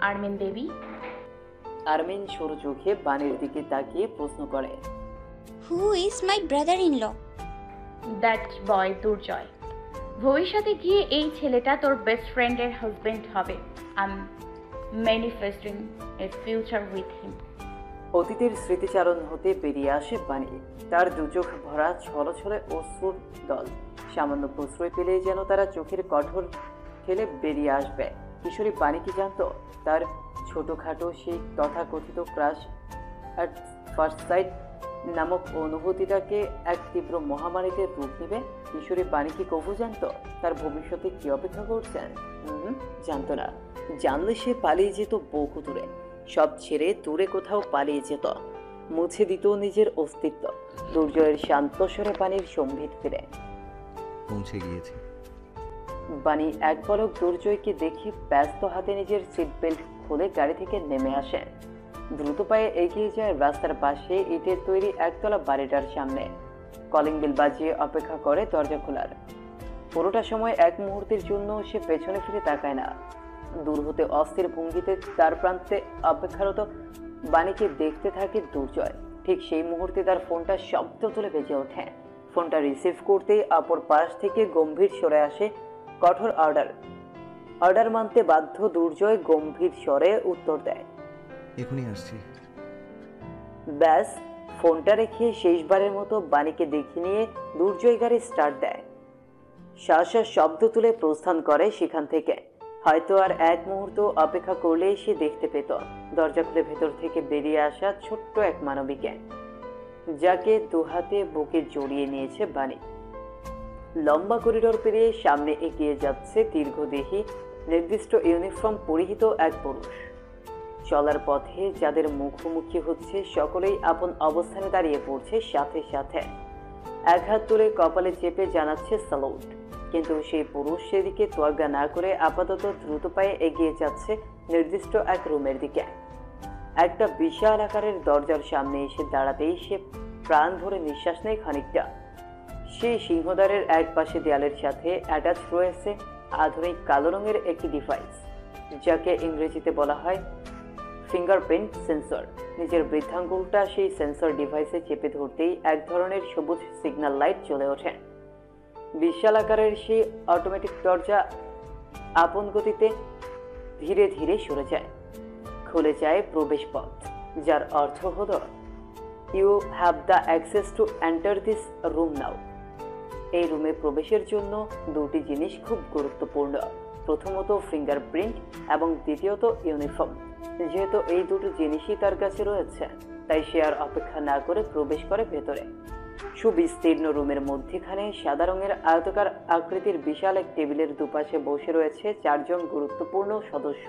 আরমিন বেবি। আরমিন সরু চোখে বাণীর দিকে তাকিয়ে প্রশ্ন করে, who is my brother in law? That boy Durjoy. ভবিষ্যতে গিয়ে এই ছেলেটা তোর বেস্ট ফ্রেন্ডের হাজবেন্ড হবে। I am manifesting a future with him. অতীতের স্মৃতিচারণ হতে বেরিয়ে আসে বাণী। তার দুচোখ ভরা ছলছলে অশ্রুর দল। সামান্য প্রশ্রয় পেলেই যেন তারা চোখের কঠোর ঠেলে বেরিয়ে আসবে। কিশোরী বাণী কি জানতো তার ছোটখাটো সেই তথাকথিত ক্রাশ অ্যাট ফার্স্ট সাইট নামক অনুভূতিটাকে এক তীব্র মহামারীতে রূপ নেবে? কিশোরী বাণী কি কবু জানতো তার ভবিষ্যতে কি অপেক্ষা করছেন? জানতো না। জানলে সে পালিয়ে যেত বহু দূরে, সব ছেড়ে দূরে কোথাও পালিয়ে যেত, মুছে দিত নিজের অস্তিত্ব। দুর্জয়ের শান্ত স্বরে বাণীর সম্ভিত ফিরে। পৌঁছে গিয়েছি। বাণী এক পলক দুর্জয়কে দেখে ব্যস্ত হাতে নিজের সিট বেল্ট খুলে গাড়ি থেকে নেমে আসে। দ্রুত পায়ে এগিয়ে যায় রাস্তার পাশে ইটের তৈরি একতলা বাড়িটার সামনে। কলিং বেল বাজিয়ে অপেক্ষা করে দরজা খোলার। পুরোটা সময় এক মুহূর্তের জন্য সে পেছনে ফিরে তাকায় না। দূর হতে অস্থির ভঙ্গিতে তার প্রান্তে অপেক্ষারত বাণীকে দেখতে থাকে দুর্জয়। ঠিক সেই মুহূর্তে তার ফোনটা শব্দ তুলে বেজে ওঠে। ফোনটা রিসিভ করতেই অপর পাশ থেকে গম্ভীর স্বরে আসে কঠোর অর্ডার। অর্ডার মানতে বাধ্য দুর্জয় গম্ভীর স্বরে উত্তর দেয়, এখনই আসছি। ব্যাস, ফোনটা রেখে শেষবারের মতো বাণীকে দেখে নিয়ে দুর্জয় গাড়ি স্টার্ট দেয়। শ্বাস শব্দ তুলে প্রস্থান করে সেখান থেকে। হয়তো আর এক মুহূর্ত অপেক্ষা করলেই সে দেখতে পেত দরজা খুলে ভেতর থেকে বেরিয়ে আসা ছোট্ট এক মানবীকে, যাকে দুহাতে বুকে জড়িয়ে নিয়েছে বাণী। লম্বা করিডোর পেরিয়ে সামনে এগিয়ে যাচ্ছে দীর্ঘদেহী নির্দিষ্ট ইউনিফর্ম পরিহিত এক পুরুষ। চলার পথে যাদের মুখোমুখি হচ্ছে সকলেই আপন অবস্থানে দাঁড়িয়ে পড়ছে, সাথে সাথে এক হাত তুলে কপালে চেপে জানাচ্ছে স্যালুট। কিন্তু সেই পুরুষ সেদিকে তোয়াজ্ঞা না করে আপাতত দ্রুত পায়ে এগিয়ে যাচ্ছে নির্দিষ্ট এক রুমের দিকে। একটা বিশাল আকারের দরজার সামনে এসে দাঁড়াতেই সে প্রাণ ধরে নিঃশ্বাস নেয় খানিকটা। সেই সিংহদ্বারের এক পাশে দেয়ালের সাথে অ্যাটাচ রয়েছে আধুনিক কালো রঙের একটি ডিভাইস, যাকে ইংরেজিতে বলা হয় ফিঙ্গারপ্রিন্ট সেন্সর। নিজের বৃদ্ধাঙ্গুলটা সেই সেন্সর ডিভাইসে চেপে ধরতেই এক ধরনের সবুজ সিগন্যাল লাইট জ্বলে ওঠে। বিশাল আকারের সেই অটোমেটিক দরজা আপন গতিতে ধীরে ধীরে সরে যায়। খুলে যায় প্রবেশ পথ, যার অর্থ হলো you have the access to enter this room now. এই রুমে প্রবেশের জন্য দুটি জিনিস খুব গুরুত্বপূর্ণ। প্রথমত ফিঙ্গারপ্রিন্ট এবং দ্বিতীয়ত ইউনিফর্ম। যেহেতু এই দুটো জিনিসই তার কাছে রয়েছে, তাই সে আর অপেক্ষা না করে প্রবেশ করে ভেতরে। সুবিস্তীর্ণ রুমের মধ্যখানে সাদা রঙের আয়তাকার আকৃতির বিশাল এক টেবিলের দুপাশে বসে রয়েছে চারজন গুরুত্বপূর্ণ সদস্য।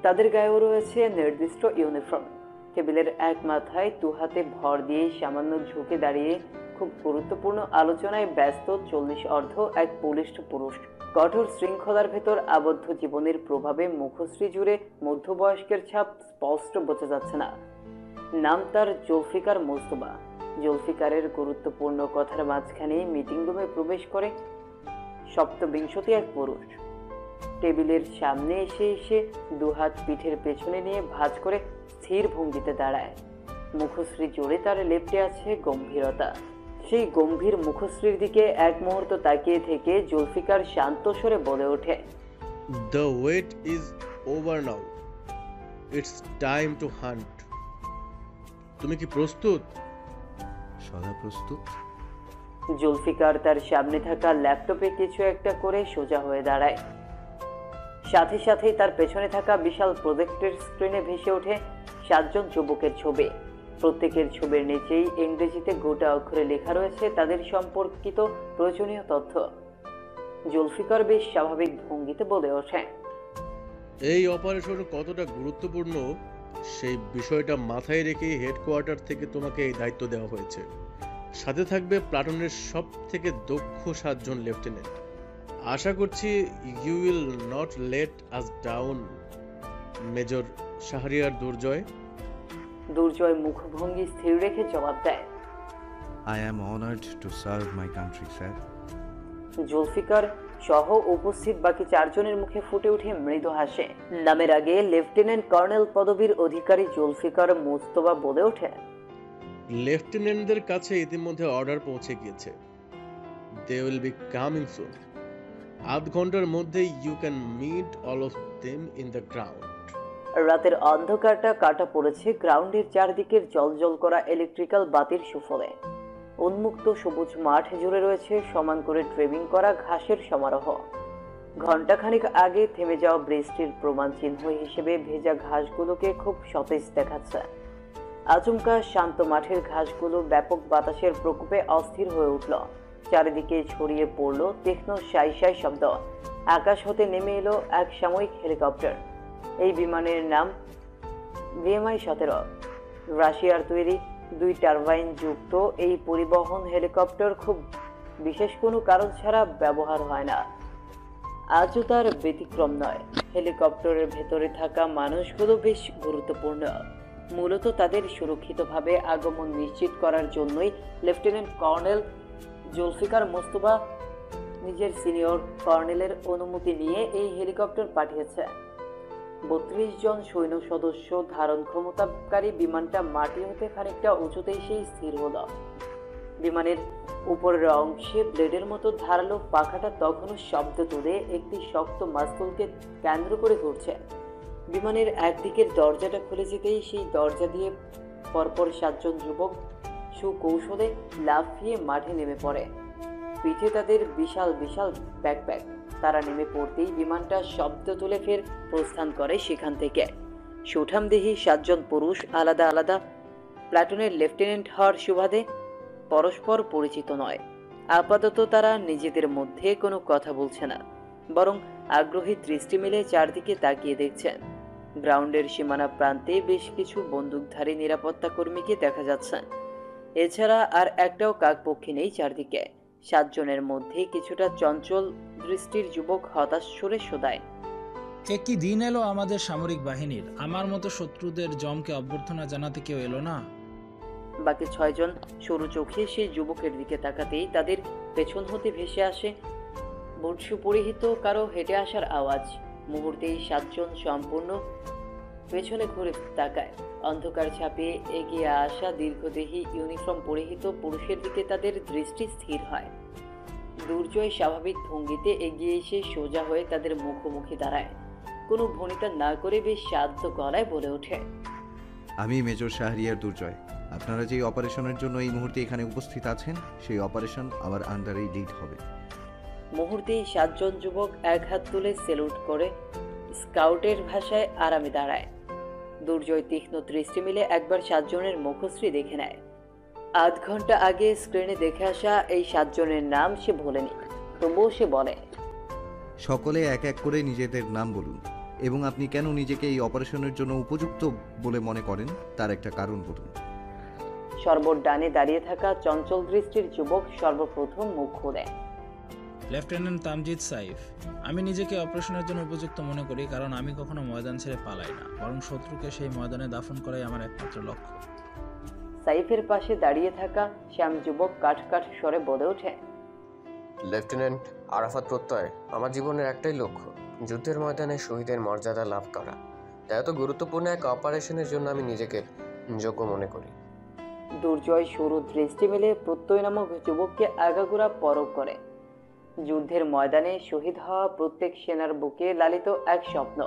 তাদের গায়েও রয়েছে নির্দিষ্ট ইউনিফর্ম। টেবিলের এক মাথায় দুহাতে ভর দিয়ে সামান্য ঝুঁকে দাঁড়িয়ে খুব গুরুত্বপূর্ণ আলোচনায় ব্যস্ত 40 অর্ধ এক বলিষ্ঠ পুরুষ। কঠোর শৃঙ্খলার ভেতর আবদ্ধ জীবনের প্রভাবে মুখশ্রী জুড়ে মধ্যবয়স্কের ছাপ স্পষ্ট বোঝা যাচ্ছে না। নাম তার জুলফিকার মোস্তফা। জুলফিকারের গুরুত্বপূর্ণ কথার মাঝখানে মিটিং রুমে প্রবেশ করে সপ্তবিংশতি এক পুরুষ। টেবিলের সামনে এসে দুহাত পিঠের পেছনে নিয়ে ভাঁজ করে স্থির ভঙ্গিতে দাঁড়ায়। মুখশ্রী জুড়ে তার লেপ্টে আছে গম্ভীরতা। সেই গম্ভীর মুখশ্রীর দিকে এক মুহূর্ত তাকিয়ে থেকে জুলফিকার শান্ত স্বরে বলে ওঠে, The wait is over now. It's time to hunt. তুমি কি প্রস্তুত? সদা প্রস্তুত। জুলফিকার তার সামনে থাকা ল্যাপটপে কিছু একটা করে সোজা হয়ে দাঁড়ায়। সাথে সাথেই তার পেছনে থাকা বিশাল প্রজেক্টের স্ক্রিনে ভেসে ওঠে 7 জন যুবকের ছবি। প্রত্যেকের ছবির নিচেই ইংরেজিতে গোটা অক্ষরে লেখা রয়েছে তাদের সম্পর্কিত প্রয়োজনীয় তথ্য। জুলফিকার বেশ স্বাভাবিক ভঙ্গিতে বলে ওঠে, এই অপারেশন কতটা গুরুত্বপূর্ণ সেই বিষয়টা মাথায় রেখে হেডকোয়ার্টার থেকে তোমাকে এই দায়িত্ব দেওয়া হয়েছে। সাথে থাকবে প্লাটুনের সব থেকে দক্ষ 7 জন লেফটেন্যান্ট। আশা করছি you will not let us down major Shahriar Durjoy. Durjoy মুখভঙ্গি স্থির রেখে জবাব দেয়, I am honoured to serve my country sir. Zulfiqar সহ উপস্থিত বাকি 4 জনের মুখে ফুটে ওঠে মৃদু হাসি। নামের আগে লেফটেন্যান্ট কর্নেল পদবীর অধিকারী জুলফিকার মোস্তফা বলে ওঠে, লেফটেন্যান্টদের কাছে ইতিমধ্যে অর্ডার পৌঁছে গিয়েছে। They will be coming soon. আধ ঘন্টার মধ্যে you can meet all of them in the ground. রাতের অন্ধকারটা কাটা পড়েছে গ্রাউন্ডের চারদিকের জলজল করা ইলেকট্রিক্যাল বাতির সুফলে। উন্মুক্ত সবুজ মাঠ জুড়ে রয়েছে সমান করে ট্রেবিং করা ঘাসের সমারোহ। ঘণ্টাখানিক আগে থেমে যাওয়া বৃষ্টির প্রমাণ চিহ্ন হিসেবে ভেজা ঘাসগুলোকে খুব সতেজ দেখাচ্ছে। আচমকা শান্ত মাঠের ঘাসগুলো ব্যাপক বাতাসের প্রকোপে অস্থির হয়ে উঠল। চারিদিকে ছড়িয়ে পড়ল তীক্ষ্ণ সাই সাই শব্দ। আকাশ হতে নেমে এলো এক সামরিক হেলিকপ্টার। এই বিমানের নাম VMI-17। রাশিয়ার তৈরি 2 টারবাইন যুক্ত এই পরিবহন হেলিকপ্টার খুব বিশেষ কোনো কারণ ছাড়া ব্যবহার হয় না। আজও তার ব্যতিক্রম নয়। হেলিকপ্টারের ভেতরে থাকা মানুষগুলো বেশ গুরুত্বপূর্ণ। মূলত তাদের সুরক্ষিতভাবে আগমন নিশ্চিত করার জন্যই লেফটেন্যান্ট কর্নেল জুলফিকার মোস্তফা নিজের সিনিয়র কর্নেলের অনুমতি নিয়ে এই হেলিকপ্টার পাঠিয়েছে। 32 জন সৈন্য সদস্য ধারণ ক্ষমতাকারী বিমানটা মাটি হতে খানিকটা উঁচুতে এসে স্থির হলো। বিমানের উপরের অংশে ব্লেডের মতো ধারালো পাখাটা তখনও শব্দ তুলে একটি শক্ত মাস্তুলকে কেন্দ্র করে ঘুরছে। বিমানের একদিকের দরজাটা খুলে যেতেই সেই দরজা দিয়ে পরপর 7 জন যুবক সুকৌশলে লাফিয়ে মাঠে নেমে পড়ে। পিঠে তাদের বিশাল বিশাল ব্যাকপ্যাক। তারা নেমে পড়তেই বিমানটা শব্দ তুলে ফের প্রস্থান করে সেখান থেকে। সুঠামদেহী 7 জন পুরুষ আলাদা আলাদা প্লাটুনের লেফটেন্যান্ট হওয়ার সুবাদে পরস্পর পরিচিত নয়। আপাতত তারা নিজেদের মধ্যে কোনো কথা বলছে না, বরং আগ্রহী দৃষ্টি মেলে চারদিকে তাকিয়ে দেখছে। গ্রাউন্ডের সীমানা প্রান্তে বেশ কিছু বন্দুকধারী নিরাপত্তা কর্মীকে দেখা যাচ্ছে। এছাড়া আর একটাও কাকপক্ষী নেই চারদিকে। 7 জনের মধ্যে কিছুটা চঞ্চল দৃষ্টির যুবক হতাশ সুরে শোধায়, একই দিন এলো আমাদের সামরিক বাহিনীর। আমার মতো শত্রুদের জমকে অভ্যর্থনা জানাতে কেউ এলো না? বাকি 6 জন সরু চোখে সেই যুবকের দিকে তাকাতেই তাদের পেছন হতে ভেসে আসে বুট শু পরিহিত কারো হেঁটে আসার আওয়াজ। মুহূর্তেই 7 জন সম্পূর্ণ পেছনে ঘুরে তাকায়। অন্ধকার ছাপিয়ে এগিয়ে আসা দীর্ঘদেহী ইউনিফর্ম পরিহিত পুরুষের দিকে তাদের দৃষ্টি স্থির হয়। দুর্জয় স্বাভাবিক ভঙ্গিতে এগিয়ে এসে সোজা হয়ে তাদের মুখোমুখি দাঁড়ায়। কোনো ভনিতা না করে বেশ শান্ত গলায় বলে ওঠে, আমি মেজর শাহরিয়ার দুর্জয়। আপনারা যেই অপারেশনের জন্য এই মুহূর্তে এখানে উপস্থিত আছেন সেই অপারেশন আমার আন্ডারেই লিড হবে। মুহূর্তেই 7 জন যুবক এক হাত তুলে সেলুট করে স্কাউটের ভাষায় আরামে দাঁড়ায়। দুর্জয় তীক্ষ্ণ দৃষ্টি মিলে একবার 7 জনের মুখশ্রী দেখে নেয়। আধ ঘন্টা আগে স্ক্রিনে দেখে আসা এই 7 জনের নাম সে ভোলেনি, তবুও সে বলে, সকলে এক এক করে নিজেদের নাম বলুন এবং আপনি কেন নিজেকে এই অপারেশনের জন্য উপযুক্ত বলে মনে করেন তার একটা কারণ বলুন। সর্বর ডানে দাঁড়িয়ে থাকা চঞ্চল দৃষ্টির যুবক সর্বপ্রথম মুখ খোলে। লেফটেন্যান্ট তামজিদ সাইফ। আমি নিজেকে অপারেশনের জন্য উপযুক্ত মনে করি, কারণ আমি কখনো ময়দান ছেড়ে পালাই না, বরং শত্রুকে সেই ময়দানে দাফন করাই আমার একমাত্র লক্ষ্য। সাইফের পাশে দাঁড়িয়ে থাকা শ্যাম যুবক কাঠ কাঠ স্বরে বলে ওঠে, লেফটেন্যান্ট আরাফাত প্রত্যয়। আমার জীবনের একটাই লক্ষ্য, যুদ্ধের ময়দানে শহীদের মর্যাদা লাভ করা। তাই এত গুরুত্বপূর্ণ এক অপারেশনের জন্য আমি নিজেকে যোগ্য মনে করি। দুর্জয় সরু দৃষ্টি মেলে প্রত্যয় নামক যুবককে আগাগোড়া পরখ করে। যুদ্ধের ময়দানে শহীদ হওয়া প্রত্যেক সেনার বুকে লালিত এক স্বপ্ন।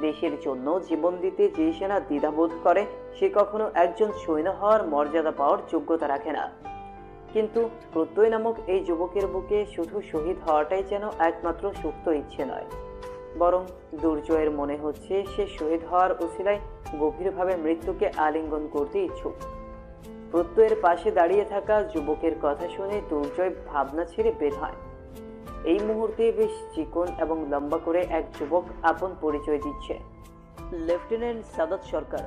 দেশের জন্য জীবন দিতে যে সেনা দ্বিধাবোধ করে সে কখনো একজন সৈন্য হওয়ার মর্যাদা পাওয়ার যোগ্যতা রাখে না। কিন্তু প্রত্যয় নামক এই যুবকের বুকে শুধু শহীদ হওয়াটাই যেন একমাত্র সুপ্ত ইচ্ছে নয়, বরং দুর্জয়ের মনে হচ্ছে সে শহীদ হওয়ার উছিলায় গভীরভাবে মৃত্যুকে আলিঙ্গন করতে ইচ্ছুক। প্রত্যয়ের পাশে দাঁড়িয়ে থাকা যুবকের কথা শুনে দুর্জয় ভাবনা ছেড়ে বের হয়। এই মুহূর্তে বেশ চিকন এবং লম্বা করে এক যুবক আপন পরিচয় দিচ্ছে। লেফটেন্যান্ট সাদাত সরকার।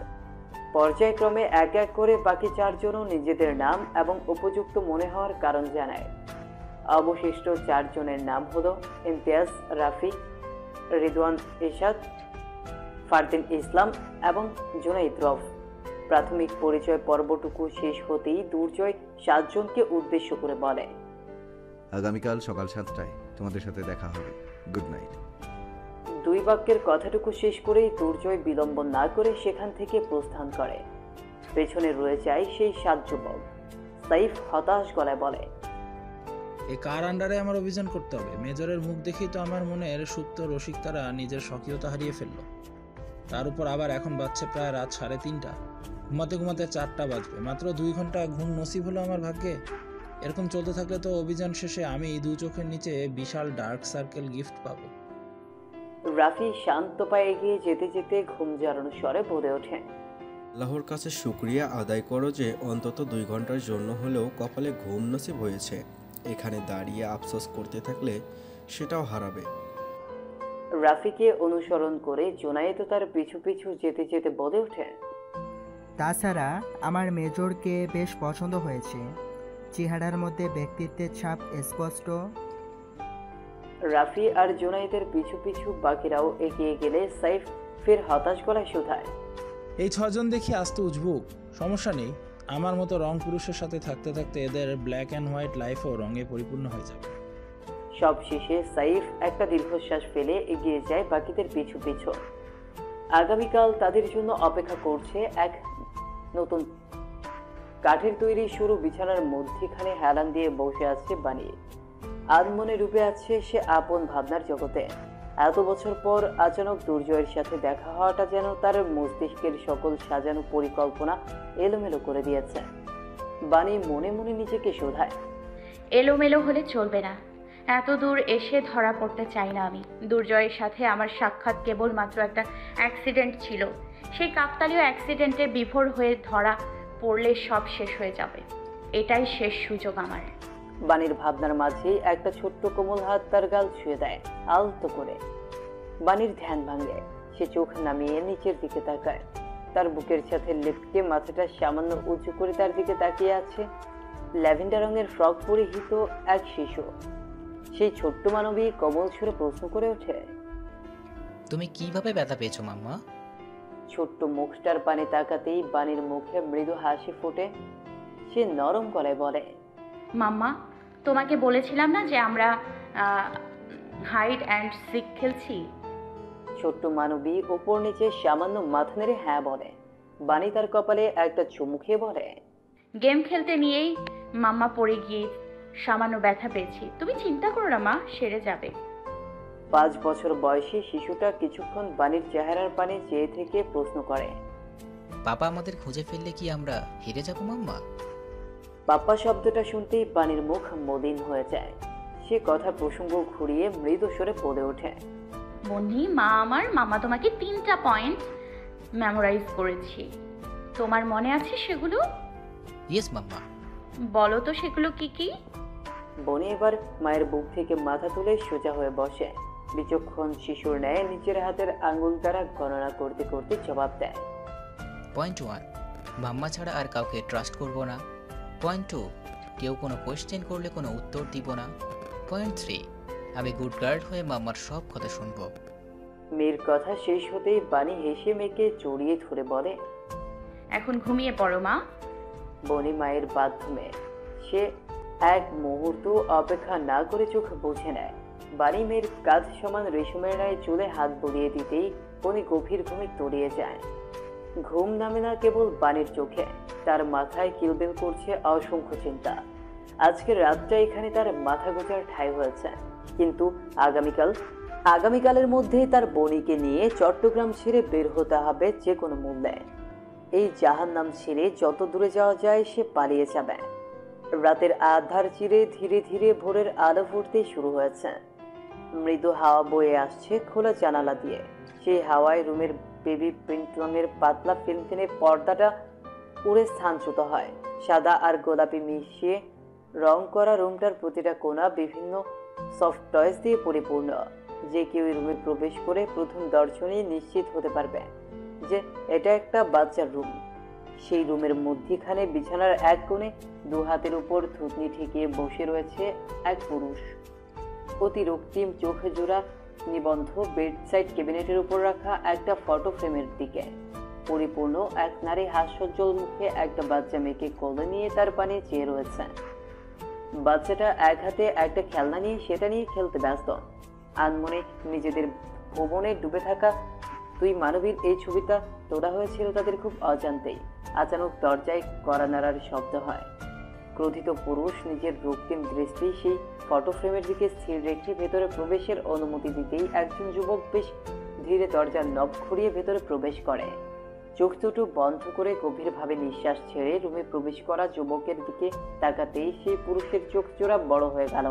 পর্যায়ক্রমে এক এক করে বাকি চারজনও নিজেদের নাম এবং উপযুক্ত মনে হওয়ার কারণ জানায়। অবশিষ্ট চারজনের নাম হলো ইমতিয়াজ, রাফি, রিদওয়ান এরশাদ, ফারদিন ইসলাম এবং জুনাইদ রফ। প্রাথমিক পরিচয় পর্বটুকু শেষ হতেই দুর্জয় সাতজনকে উদ্দেশ্য করে বলে, আগামীকাল সকাল 7টায় তোমাদের সাথে দেখা হবে। Good night. দুই বাক্যের কথাটুকু শেষ করেই দুর্জয় বিলম্ব না করে সেখান থেকে প্রস্থান করে। পেছনে রয়ে যায় সেই 7 যুবক। সাইফ হতাশ গলায় বলে, এই কার আন্ডারে আমার অভিযান করতে হবে? মেজরের মুখ দেখেই তো আমার মনের সুপ্ত রসিকতারা নিজের স্বকীয়তা হারিয়ে ফেলল। তার উপর আবার এখন বাজছে প্রায় রাত 3:30। ঘুমাতে ঘুমাতে 4টা বাজবে। মাত্র 2 ঘন্টা ঘুম নসিব হলো আমার ভাগ্যে। এরকম চলতে থাকলে তো অভিযান শেষে আমি 2 চোখের নিচে বিশাল ডার্ক সার্কেল গিফট পাবো। রাফি শান্ত পায়ে এগিয়ে যেতে যেতে ঘুম জড়ানো স্বরে বলে ওঠে, আল্লাহর কাছে শুকরিয়া আদায় করো যে অন্তত 2 ঘন্টার জন্য হলেও কপালে ঘুম নসিব হয়েছে। এখানে দাঁড়িয়ে আফসোস করতে থাকলে সেটাও হারাবে। রাফিকে অনুসরণ করে জুনায়েদ তার পিছু পিছু যেতে যেতে বলে ওঠে, তাছাড়া আমার মেজরকে বেশ পছন্দ হয়েছে। চেহারার মধ্যে ব্যক্তিত্বের ছাপ স্পষ্ট। রাফি আর জুনায়েদের পিছু পিছু বাকিরাও এগিয়ে গেলে সাইফ ফের হতাশ গলায় শুধায়, এই 6 জন দেখি আস্তে উজবুক। সমস্যা নেই, আমার মতো রং পুরুষের সাথে থাকতে থাকতে এদের ব্ল্যাক অ্যান্ড হোয়াইট লাইফও রঙে পরিপূর্ণ হয়ে যাবে। সব শেষে সাইফ একটা দীর্ঘশ্বাস ফেলে এগিয়ে যায় বাকিদের পিছু পিছু। আগামীকাল তাদের জন্য অপেক্ষা করছে এক নতুন কাঠের তৈরি সরু বিছানার মধ্যখানে হেলান দিয়ে বসে আছে বানি। আনমনে রূপে আছে সে আপন ভাবনার জগতে। এত বছর পর আচানক দুর্জয়ের সাথে দেখা হওয়াটা যেন তার মস্তিষ্কের সকল সাজানো পরিকল্পনা এলোমেলো করে দিয়েছে। বানি মনে মনে নিজেকে শোধায়, এলোমেলো হলে চলবে না। এত দূর এসে ধরা পড়তে চাই না আমি। দুর্জয়ের সাথে আমার সাক্ষাৎ কেবলমাত্র একটা অ্যাক্সিডেন্ট ছিল। সেই কাকতালীয় অ্যাক্সিডেন্টে বিভোর হয়ে ধরা পড়লে সব শেষ হয়ে যাবে। এটাই শেষ সুযোগ আমার। বানির ভাবনার মাঝেই একটা ছোট্ট কোমল হাত তার গাল ছুঁয়ে দেয় আলতো করে। বানির ধ্যান ভাঙে। সে চোখ নামিয়ে নিচের দিকে তাকায়। তার বুকের সাথে লেপকে মাথাটা সামান্য উঁচু করে তার দিকে তাকিয়ে আছে ল্যাভেন্ডার রঙের ফ্রক পরিহিত এক শিশু। সেই ছোট্ট মানবী কোমল সুরে প্রশ্ন করে ওঠে, তুমি কিভাবে ব্যথা পেয়েছো মাম্মা? ছোট্ট মুখটার পানে তাকাতেই বানির মুখে মৃদু হাসি ফোটে। সে নরম গলায় বলে, মাম্মা, তোমাকে বলেছিলাম না যে আমরা হাইড অ্যান্ড সিক খেলছি? ছোট্ট মানবী উপর নিচে সামান্য মাথা নেড়ে হ্যাঁ বলে। বানি তার কপালে একটা চুমু খেয়ে বলে, গেম খেলতে নিয়েই মাম্মা পড়ে গিয়ে সামান্য ব্যথা পেয়েছি। তুমি চিন্তা করো না মা, সেরে যাবে। 5 বছর বয়সী শিশুটা কিছুক্ষণ বানির চেহারার পানে চেয়ে থেকে প্রশ্ন করে, বাবা আমাদের খুঁজে ফেললে কি আমরা হেরে যাব মাম্মা? পাপ্পা শব্দটা শুনতেই বানির মুখ মলিন হয়ে যায়। সে কথা প্রসঙ্গ ঘুরিয়ে মৃদু স্বরে বলে ওঠে, বন্ধি মা আমার, মামা তোমাকে 3টা পয়েন্ট মেমোরাইজ করেছি। তোমার মনে আছে সেগুলো? ইয়েস মাম্মা। বলো তো সেগুলো কি কি? বনি এবার মায়ের বুক থেকে মাথা তুলে সোজা হয়ে বসে। বিচক্ষণ শিশুর ন্যায় নিজের হাতের আঙ্গুল দ্বারা গণনা করতে করতে জবাব দেয়, পয়েন্ট 1, মাম্মা ছাড়া আর কাউকে ট্রাস্ট করব না। পয়েন্ট 2, কেউ কোনো কোয়েশ্চেন করলে কোনো উত্তর দিব না। পয়েন্ট 3, আমি গুড গার্ড হয়ে মাম্মার সব কথা শুনব। মেয়ের কথা শেষ হতেই বানি হেসে মেয়েকে জড়িয়ে ধরে বলে, এখন ঘুমিয়ে পড়ো মা। বনি মায়ের মাধ্যমে সে এক মুহূর্ত অপেক্ষা না করে চোখ বুঝে নেয়। বানি মেয়ের কাজ সমান রেশমের ন্যায় চুলে হাত বুলিয়ে দিতেই বনি গভীর ঘুমে তলিয়ে যায়। ঘুম নামে না কেবল বানির চোখে, তার মাথায় কিলবিল করছে অসংখ্য চিন্তা। আজকের রাতটা এখানে তার মাথা গোজার ঠাঁই হয়েছে, কিন্তু আগামীকালের মধ্যে তার বনিকে নিয়ে চট্টগ্রাম ছেড়ে বের হতে হবে যে কোনো মূল্যে। এই জাহান্নাম ছেড়ে যত দূরে যাওয়া যায় সে পালিয়ে যাবে। রাতের আধার চিরে ধীরে ধীরে ভোরের আলো ফুটতে শুরু হয়েছে। মৃদু হাওয়া বয়ে আসছে খোলা জানালা দিয়ে। সেই হাওয়ায় রুমের বেবি প্রিন্ট রঙের পাতলা ফিনফিনে পর্দাটা উড়ে স্থানচ্যুত হয়। সাদা আর গোলাপি মিশিয়ে রং করা রুমটার প্রতিটা কোণা বিভিন্ন সফট টয়েস দিয়ে পরিপূর্ণ। যে কেউ এই রুমে প্রবেশ করে প্রথম দর্শনেই নিশ্চিত হতে পারবে যে এটা একটা বাচ্চার রুম। সেই রুমের মধ্যখানে বিছানার এক কোণে দু হাতের উপর থুতনি ঠেকিয়ে বসে রয়েছে এক পুরুষ। অতি রক্তিম চোখে জোড়া নিবন্ধ বেডসাইড ক্যাবিনেটের উপর রাখা একটা ফটো ফ্রেমের দিকে পরিপূর্ণ এক নারী হাস্যোজ্জ্বল মুখে একটা বাচ্চা মেয়েকে কোলে নিয়ে তার পানে চেয়ে রয়েছে। বাচ্চাটা এক হাতে একটা খেলনা নিয়ে সেটা নিয়ে খেলতে ব্যস্ত। আনমনে নিজেদের ভুবনে ডুবে থাকা দুই মানবীর এই ছবিটা তোলা হয়েছিল তাদের খুব অজান্তেই। আচানক দরজায় কড়া নাড়ার শব্দ হয়। ক্রোধিত পুরুষ নিজের রক্তিম দৃষ্টি সেই ফটো ফ্রেমের দিকে স্থির রেখে ভেতরে প্রবেশের অনুমতি দিতেই একজন যুবক বেশ ধীরে দরজার নব ঘুরিয়ে ভেতরে প্রবেশ করে। চোখ দুটো বন্ধ করে গভীরভাবে নিঃশ্বাস ছেড়ে রুমে প্রবেশ করা যুবকের দিকে তাকাতেই সেই পুরুষের চোখ জোড়া বড় হয়ে গেল।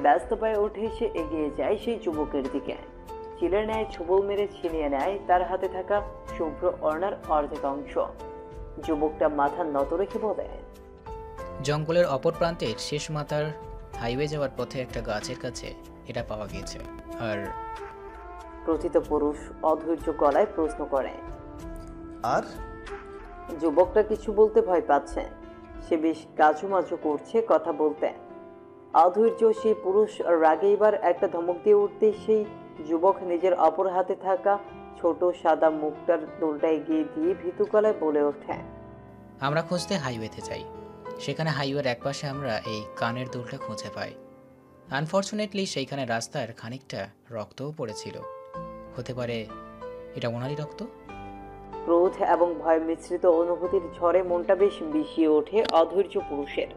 ব্যস্ত পায়ে উঠে সে এগিয়ে যায় সেই যুবকের দিকে। চিলের ন্যায় ছবল মেরে ছিনিয়ে নেয় তার হাতে থাকা শুভ্র অর্ণার অর্ধেক অংশ। যুবকটা মাথা নত রেখে বলে, জঙ্গলের অপর প্রান্তের শেষ মাথার হাইওয়ে যাওয়ার পথে একটা গাছের কাছে এটা পাওয়া গিয়েছে। আর প্রথিত পুরুষ অধৈর্য গলায় প্রশ্ন করে। আর যুবকটা কিছু বলতে ভয় পাচ্ছে। সে বেশ কাজুমাজু করছে কথা বলতে। অধৈর্য সেই পুরুষ রাগে এবার একটা ধমক দিয়ে উঠতে সেই যুবক নিজের অপর হাতে থাকা ছোট সাদা মুখটার দোলটা এগিয়ে দিয়ে ভীতু গলায় বলে ওঠে, আমরা খুঁজতে হাইওয়েতে যাই। সেখানে হাইওয়ের একপাশে আমরা এই কানের দুলটা খুঁজে পাই। আনফর্চুনেটলি সেইখানে রাস্তার খানিকটা রক্তও পড়েছিল। হতে পারে এটা ওনারই রক্ত। ক্রোধ এবং ভয় মিশ্রিত অনুভূতির ঝড়ে মনটা বেশ বিষিয়ে ওঠে অধৈর্য পুরুষের।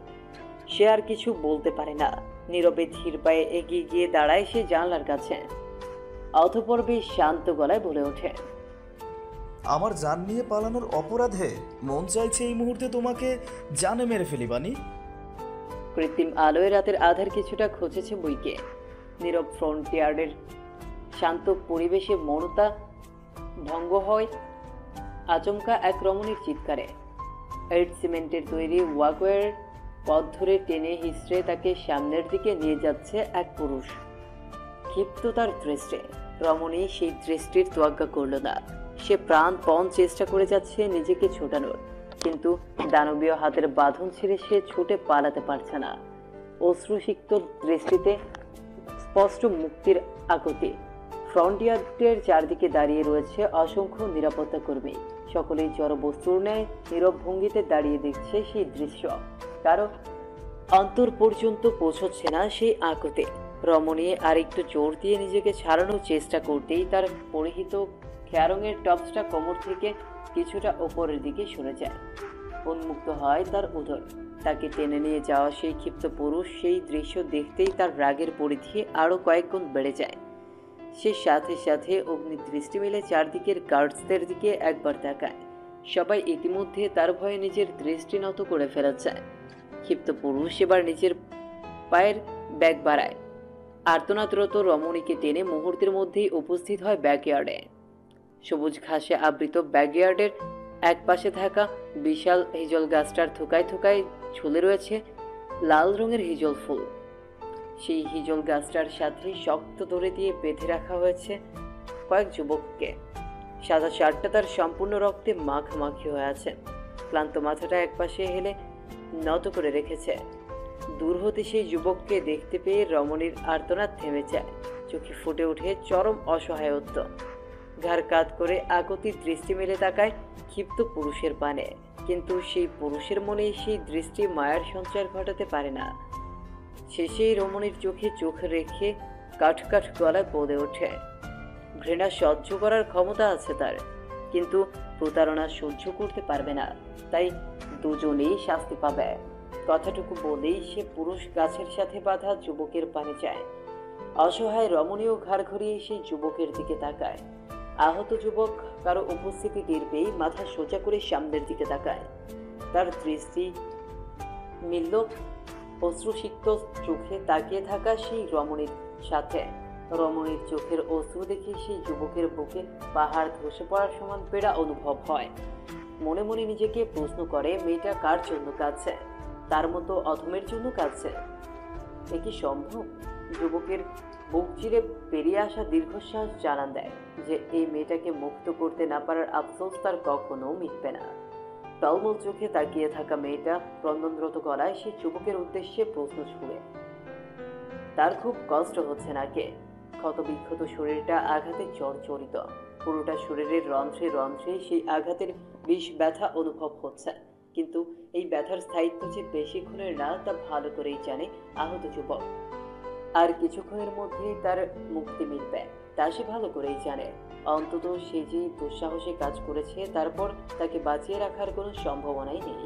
সে আর কিছু বলতে পারে না। নীরবে ধীর পায়ে এগিয়ে গিয়ে দাঁড়ায় সে জানলার কাছে। অতঃপর বেশ শান্ত গলায় বলে ওঠে, আমার জান নিয়ে পালানোর অপরাধে মন চাইছে এই মুহূর্তে তোমাকে জানে মেরে ফেলি বানি। কৃত্রিম আলোয় রাতের আধার কিছুটা খোঁজেছে বইকে। নীরব ফ্রন্টিয়ার্ডের শান্ত পরিবেশে মনতা ভঙ্গ হয় আচমকা এক রমণীর চিৎকারে। এড সিমেন্টের তৈরি ওয়াকওয়ের পথ ধরে টেনে হিসড়ে তাকে সামনের দিকে নিয়ে যাচ্ছে এক পুরুষ। ক্ষিপ্ত তার দৃষ্টে। রমণী সেই দৃষ্টির তোয়াক্কা করল না। সে প্রাণপণ চেষ্টা করে যাচ্ছে নিজেকে ছোটানোর, কিন্তু দানবীয় হাতের বাঁধন ছেড়ে সে ছুটে পালাতে পারছে না। অশ্রুসিক্ত দৃষ্টিতে স্পষ্ট মুক্তির আকুতি। ফ্রন্টিয়ারের চারদিকে দাঁড়িয়ে রয়েছে অসংখ্য নিরাপত্তা কর্মী। সকলেই জড়বস্তুর ন্যায় নীরব ভঙ্গিতে দাঁড়িয়ে দেখছে সেই দৃশ্য। কারো অন্তর পর্যন্ত পৌঁছচ্ছে না সেই আকুতি। রমণী আর একটু জোর দিয়ে নিজেকে ছাড়ানোর চেষ্টা করতেই তার পরিহিত খেয়ারঙের টপসটা কোমর থেকে কিছুটা ওপরের দিকে সরে যায়। উন্মুক্ত হয় তার উদর। তাকে টেনে নিয়ে যাওয়া সেই ক্ষিপ্ত পুরুষ সেই দৃশ্য দেখতেই তার রাগের পরিধি আরো কয়েক গুণ বেড়ে যায়। সে সাথে সাথে অগ্নিদৃষ্টি মেলে চারদিকের গার্ডসদের দিকে একবার তাকায়। সবাই ইতিমধ্যে তার ভয়ে নিজের দৃষ্টি নত করে ফেলেছে। ক্ষিপ্ত পুরুষ এবার নিজের পায়ের ব্যাগ বাড়ায়। আর্তনাদরত রমণীকে টেনে মুহূর্তের মধ্যেই উপস্থিত হয় ব্যাকইয়ার্ডে। সবুজ ঘাসে আবৃত ব্যাকইয়ার্ডের এক পাশে থাকা বিশাল হিজল গাছটার থোকায় থোকায় ঝুলে রয়েছে লাল রঙের হিজল ফুল। সেই হিজল গাছটার সাথে শক্ত দড়ি দিয়ে বেঁধে রাখা হয়েছে কয়েক যুবককে। সাদা শার্টটা তার সম্পূর্ণ রক্তে মাখামাখি হয়ে আছে। ক্লান্ত মাথাটা একপাশে হেলে নত করে রেখেছে। দূর হতে সেই যুবককে দেখতে পেয়ে রমণীর আর্তনাদ থেমে যায়। চোখে ফুটে ওঠে চরম অসহায়ত্ব। ঘাড় কাত করে আকুতির দৃষ্টি মেলে তাকায় ক্ষিপ্ত পুরুষের পানে, কিন্তু সেই পুরুষের মনে সেই দৃষ্টি মায়ার সঞ্চার ঘটাতে পারে না। শেষেই রমণীর চোখে চোখ রেখে কাঠ কাঠ গলায় বলে ওঠে, ঘৃণা সহ্য করার ক্ষমতা আছে তার, কিন্তু প্রতারণা সহ্য করতে পারবে না। তাই দুজনেই শাস্তি পাবে। কথাটুকু বলেই সে পুরুষ গাছের সাথে বাঁধা যুবকের পানে যায়। অসহায় রমণীও ঘাড় ঘুরিয়ে সেই যুবকের দিকে তাকায়। আহত যুবক কারো উপস্থিতি টের পেয়ে মাথা সোজা করে সামনের দিকে তাকায়। তার দৃষ্টি মিলল অশ্রুসিক্ত চোখে তাকিয়ে থাকা সেই রমণীর সাথে। রমণীর চোখের অশ্রু দেখে সেই যুবকের বুকে পাহাড় ধসে পড়ার সমান পীড়া অনুভব হয়। মনে মনে নিজেকে প্রশ্ন করে মেয়েটা কার জন্য কাঁদছে, তার মতো অধমের জন্য কাঁদছে। এ কি সম্ভব? যুবকের বুক চিরে পেরিয়ে আসা দীর্ঘশ্বাস জানান দেয় যে এই মেয়েটাকে মুক্ত করতে না পারার আফসোস তার কখনো মিটবে না। টলমল চোখে তাকিয়ে থাকা মেয়েটা ক্রন্দনরত গলায় সে যুবকের উদ্দেশ্যে প্রশ্ন ছুড়ে। তার খুব কষ্ট হচ্ছে নাকি? ক্ষতবিক্ষত শরীরটা আঘাতে জর্জরিত, পুরোটা শরীরের রন্ধ্রে রন্ধ্রে সেই আঘাতের বিষ ব্যথা অনুভব হচ্ছে। কিন্তু এই ব্যথার স্থায়িত্ব যে বেশিক্ষণের না তা ভালো করেই জানে আহত যুবক। আর কিছুক্ষণের মধ্যেই তার মুক্তি মিলবে তা সে ভালো করেই জানে। অন্তত সে যে দুঃসাহসে কাজ করেছে তারপর তাকে বাঁচিয়ে রাখার কোনো সম্ভাবনাই নেই।